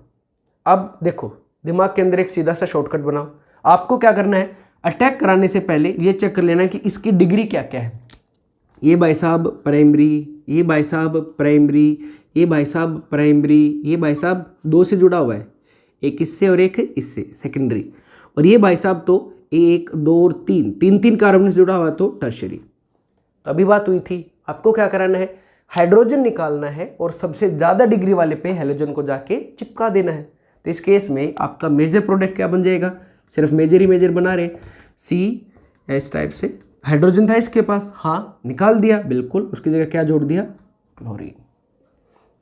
अब देखो दिमाग के अंदर एक सीधा सा शॉर्टकट बनाओ। आपको क्या करना है, अटैक कराने से पहले ये चेक कर लेना कि इसकी डिग्री क्या क्या है। ये भाई साहब प्राइमरी, ये भाई साहब प्राइमरी, ये भाई साहब प्राइमरी, ये भाई साहब दो से जुड़ा हुआ है, एक इससे और एक इससे सेकेंडरी, और ये भाई साहब तो 1 2 और 3 कार्बन से जुड़ा हुआ है तो टर्शरी। तो अभी बात हुई थी, आपको क्या कराना है, हाइड्रोजन निकालना है और सबसे ज़्यादा डिग्री वाले पे हेलोजन को जाके चिपका देना है। तो इस केस में आपका मेजर प्रोडक्ट क्या बन जाएगा, सिर्फ मेजर ही मेजर बना रहे, इस टाइप से हाइड्रोजन था इसके पास, हाँ निकाल दिया बिल्कुल, उसकी जगह क्या जोड़ दिया, क्लोरीन।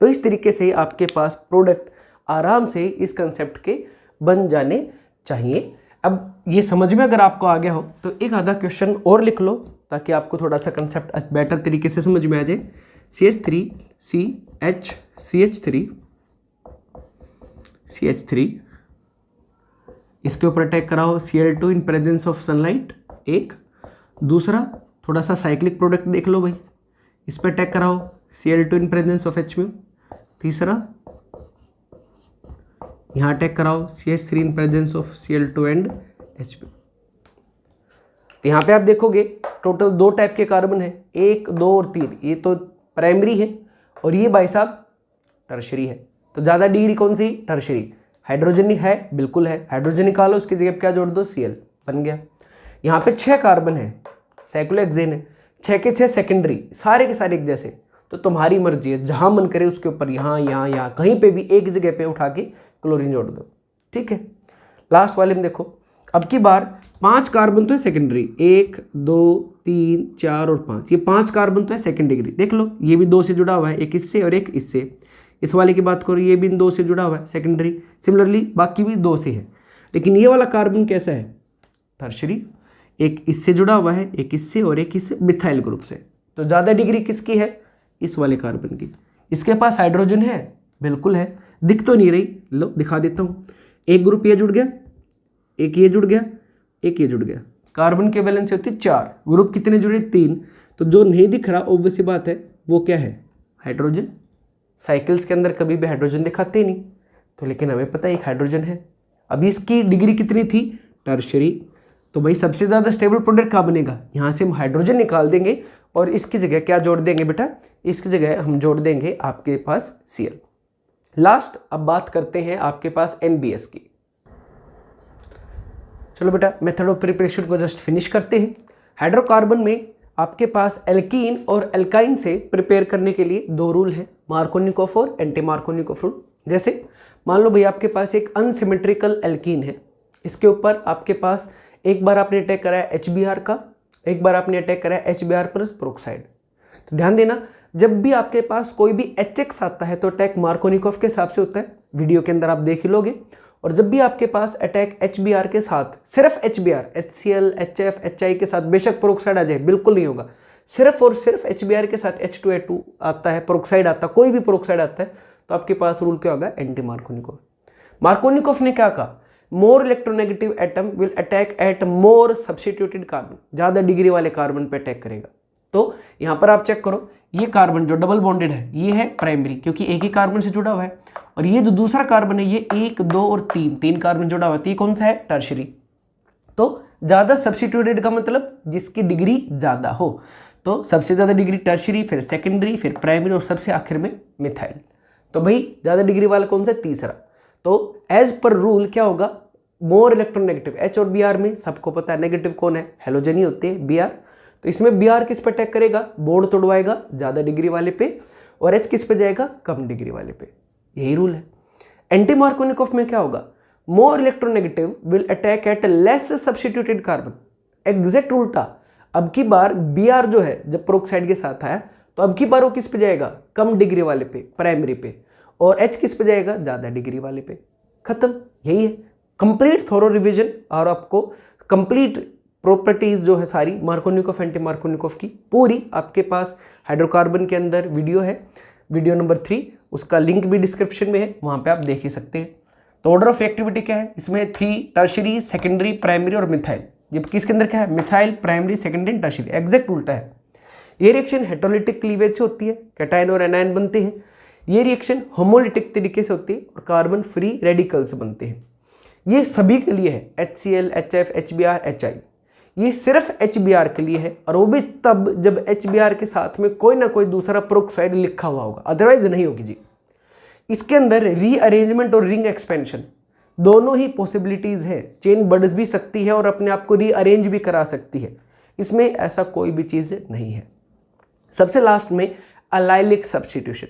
तो इस तरीके से आपके पास प्रोडक्ट आराम से इस कंसेप्ट के बन जाने चाहिए। अब ये समझ में अगर आपको आ गया हो तो एक आधा क्वेश्चन और लिख लो ताकि आपको थोड़ा सा कंसेप्ट बेटर तरीके से समझ में आ जाए। CH3 CH CH3 इसके ऊपर अटैक कराओ, Cl2 in presence of sunlight, एक। दूसरा थोड़ा सा साइक्लिक प्रोडक्ट देख लो भाई, इस पर अटैक कराओ, Cl2 in presence of H-. तीसरा यहाँ अटैक कराओ, CH3 in presence of Cl2 and H-. तो यहाँ पे आप देखोगे टोटल 2 टाइप के कार्बन है, 1 2 और 3, ये तो प्राइमरी है और ये भाई साहब टर्शरी है। तो ज़्यादा डिग्री कौन सी, टर्शरी। हाइड्रोजन है, बिल्कुल है, हाइड्रोजन निकालो, उसकी जगह क्या जोड़ दो, Cl, बन गया। यहाँ पे 6 कार्बन है, साइक्लोहेक्सेन है, 6 के 6 सेकेंडरी, सारे के सारे एक जैसे। तो तुम्हारी मर्जी है, जहाँ मन करे उसके ऊपर यहाँ यहाँ यहाँ कहीं पे भी एक जगह पे उठा के क्लोरीन जोड़ दो, ठीक है। लास्ट वाले में देखो, अब की बार 5 कार्बन तो है सेकेंडरी, 1 2 3 4 और 5, ये 5 कार्बन तो है सेकेंड डिग्री। देख लो ये भी 2 से जुड़ा हुआ है, एक इससे और एक इससे। इस वाले की बात करो, ये भी 2 से जुड़ा हुआ है सेकेंडरी, सिमिलरली बाकी भी 2 से है। लेकिन ये वाला कार्बन कैसा है, टर्शरी, एक इससे जुड़ा हुआ है, एक इससे और एक इससे, मिथाइल ग्रुप से। तो ज़्यादा डिग्री किसकी है, इस वाले कार्बन की। इसके पास हाइड्रोजन है, बिल्कुल है, दिख तो नहीं रही, लो दिखा देता हूँ। एक ग्रुप ये जुड़ गया, एक ये जुड़ गया, एक ये जुड़ गया। कार्बन की वैलेंसी होती है 4, ग्रुप कितने जुड़े 3। तो जो नहीं दिख रहा ऑब्वियस सी बात है वो क्या है, हाइड्रोजन। साइकिल्स के अंदर कभी भी हाइड्रोजन दिखाते ही नहीं, तो लेकिन हमें पता है एक हाइड्रोजन है। अभी इसकी डिग्री कितनी थी, टर्शरी। तो भाई सबसे ज़्यादा स्टेबल प्रोडक्ट कहाँ बनेगा, यहाँ से हम हाइड्रोजन निकाल देंगे और इसकी जगह क्या जोड़ देंगे बेटा, इसकी जगह हम जोड़ देंगे आपके पास Cl। लास्ट अब बात करते हैं आपके पास NBS की। चलो बेटा मेथड ऑफ प्रिपरेशन को जस्ट फिनिश करते हैं। हाइड्रोकार्बन में आपके पास एल्कीन और एल्काइन से प्रिपेयर करने के लिए 2 रूल हैं, मार्कोनिकोफ और एंटी मार्कोनिकोफ रूल। जैसे मान लो भाई आपके पास एक अनसिमेट्रिकल एल्कीन है, इसके ऊपर आपके पास एक बार आपने अटैक करा है HBr का, एक बार आपने अटैक करा है HBr प्लस पेरोक्साइड। तो ध्यान देना जब भी आपके पास कोई भी HX आता है तो अटैक मार्कोनिकोफ के हिसाब से होता है, वीडियो के अंदर आप देख ही लोगे। और जब भी आपके पास अटैक HBr के साथ, सिर्फ HBr, HCl, HF, HI के साथ, बेशक पेरोक्साइड आ जाए बिल्कुल नहीं होगा, सिर्फ और सिर्फ HBr के साथ H2A2 आता है, पेरोक्साइड आता है, कोई भी पेरोक्साइड आता है, तो आपके पास रूल क्या होगा, एंटी मार्कोनिकोफ। मार्कोनिकोफ ने क्या कहा, more electronegative atom will attack eight more substituted carbon, ज़्यादा डिग्री वाले कार्बन पे अटैक करेगा। तो यहाँ पर आप चेक करो, ये कार्बन जो डबल बॉन्डेड है ये है प्राइमरी, क्योंकि एक ही कार्बन से जुड़ा हुआ है, और ये जो दूसरा कार्बन है ये 1, 2 और 3 कार्बन जुड़ा हुआ है, तो ये कौन सा है, टर्शरी। तो ज़्यादा सब्स्टिट्यूटेड का मतलब जिसकी डिग्री ज़्यादा हो, तो सबसे ज़्यादा डिग्री टर्शरी, फिर सेकेंडरी, फिर प्राइमरी और सबसे आखिर में मिथाइल। तो भाई ज़्यादा डिग्री वाला कौन सा, तीसरा। तो एज पर रूल क्या होगा, मोर इलेक्ट्रोनेगेटिव, H और Br में सबको पता है नेगेटिव कौन है, हेलोजन ही होते हैं Br। तो इसमें Br किस पे अटैक करेगा, बॉन्ड तोड़वाएगा ज़्यादा डिग्री वाले पे, और H किस पे जाएगा, कम डिग्री वाले पे। यही रूल है। एंटी मार्कोनिकोफ में क्या होगा, more electronegative will attack eight less substituted carbon, exact उल्टा। अब की बार Br जो है जब पेरोक्साइड के साथ आया तो अब की बार वो किस पे जाएगा, कम डिग्री वाले पे, प्राइमरी पे, और H किस पे जाएगा, ज़्यादा डिग्री वाले पे। खत्म, यही है कंप्लीट थोरो रिवीजन, और आपको कंप्लीट प्रॉपर्टीज जो है सारी मार्कोनिकोफ एंटी मार्कोनिकोफ की पूरी आपके पास हाइड्रोकार्बन के अंदर वीडियो है, वीडियो नंबर 3, उसका लिंक भी डिस्क्रिप्शन में है, वहाँ पे आप देख ही सकते हैं। तो ऑर्डर ऑफ रिएक्टिविटी क्या है, इसमें 3 टर्शरी, सेकेंडरी, प्राइमरी और मिथाइल। जबकि इसके अंदर क्या है, methyl, primary, secondary, tertiary, exact उल्टा है। ये रिएक्शन हेटेरोलिटिक क्लीवेज से होती है, कैटायन और एनायन बनते हैं। ये रिएक्शन होमोलिटिक तरीके से होती है और कार्बन फ्री रेडिकल्स बनते हैं। ये सभी के लिए है, HCl, HF, HBr, HI। ये सिर्फ HBr के लिए है, और वो भी तब जब HBr के साथ में कोई ना कोई दूसरा पेरोक्साइड लिखा हुआ होगा, अदरवाइज नहीं होगी जी। इसके अंदर रीअरेंजमेंट और रिंग एक्सपेंशन दोनों ही पॉसिबिलिटीज है, चेन बढ़ भी सकती है और अपने आप को रीअरेंज भी करा सकती है, इसमें ऐसा कोई भी चीज़ नहीं है। सबसे लास्ट में अलाइलिक सब्स्टिट्यूशन।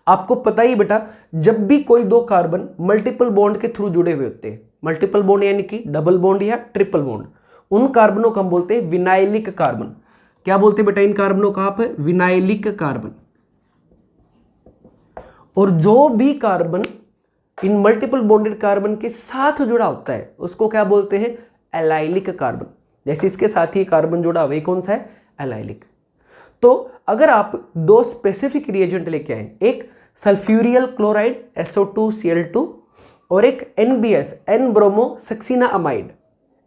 आपको पता ही बेटा, जब भी कोई 2 कार्बन मल्टीपल बॉन्ड के थ्रू जुड़े हुए होते हैं, मल्टीपल बॉन्ड यानी कि डबल बॉन्ड या ट्रिपल बॉन्ड, उन कार्बनों को हम बोलते हैं विनाइलिक कार्बन। क्या बोलते हैं बेटा इन कार्बनों का आप, विनाइलिक कार्बन। और जो भी carbon in multiple bonded carbon के साथ जुड़ा होता है उसको क्या बोलते हैं, एलाइलिक कार्बन। जैसे इसके साथ ही कार्बन जुड़ा हुआ है, कौन सा है, एलाइलिक। तो अगर आप 2 स्पेसिफिक रिएजेंट लेके आए, एक सल्फ्यूरियल क्लोराइड SO2Cl2 और एक NBS, N-ब्रोमोसक्सिनामाइड,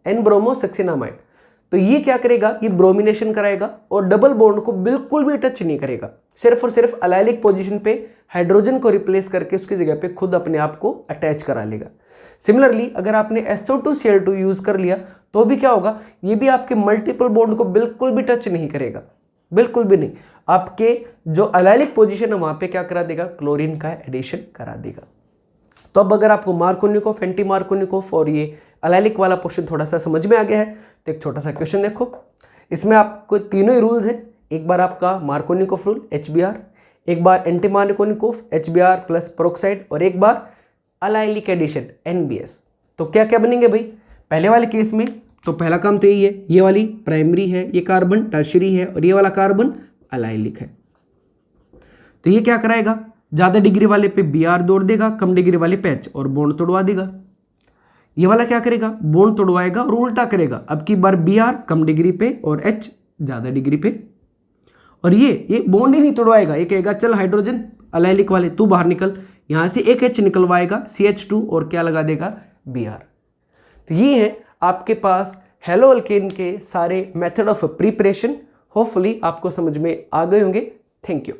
N-ब्रोमोसक्सिनामाइड, तो ये क्या करेगा, ये ब्रोमिनेशन कराएगा और डबल बॉन्ड को बिल्कुल भी टच नहीं करेगा, सिर्फ और सिर्फ अलाइलिक पोजीशन पे हाइड्रोजन को रिप्लेस करके उसकी जगह पे खुद अपने आप को अटैच करा लेगा। सिमिलरली अगर आपने SO2Cl2 यूज कर लिया तो भी क्या होगा, ये भी आपके मल्टीपल बॉन्ड को बिल्कुल भी टच नहीं करेगा, बिल्कुल भी नहीं। आपके जो अलाइलिक पोजीशन है वहां पे क्या करा देगा, क्लोरीन का एडिशन करा देगा। तो अब अगर आपको मार्कोनिकोफ, एंटी मार्कोनिकोफ और ये अलाइलिक वाला पोर्शन थोड़ा सा समझ में आ गया है तो एक छोटा सा क्वेश्चन देखो। इसमें आपको तीनों ही रूल्स हैं, एक बार आपका मार्कोनिकोफ रूल HBr, एक बार anti Markovnikov HBr plus peroxide, और एक बार अलाइलिक एडिशन NBS। तो क्या क्या बनेंगे भाई, पहले वाले केस में तो पहला काम तो यही है, ये वाली प्राइमरी है, ये कार्बन टर्शरी है, और ये वाला कार्बन अलाइलिक है। तो ये क्या कराएगा, ज़्यादा डिग्री वाले पे Br जोड़ देगा, कम डिग्री वाले पे H, और बॉन्ड तोड़वा देगा। ये वाला क्या करेगा, बॉन्ड तोड़वाएगा और उल्टा करेगा, अब की बार Br कम डिग्री पे और H ज़्यादा डिग्री पे। और ये बॉन्ड ही नहीं तोड़वाएगा, ये कहेगा चल हाइड्रोजन अलाइलिक वाले तू बाहर निकल, यहाँ से एक H निकलवाएगा CH2 और क्या लगा देगा Br। तो ये हैं आपके पास हेलो अल्केन के सारे मेथड ऑफ प्रिपरेशन। होपफुली आपको समझ में आ गए होंगे। Thank you.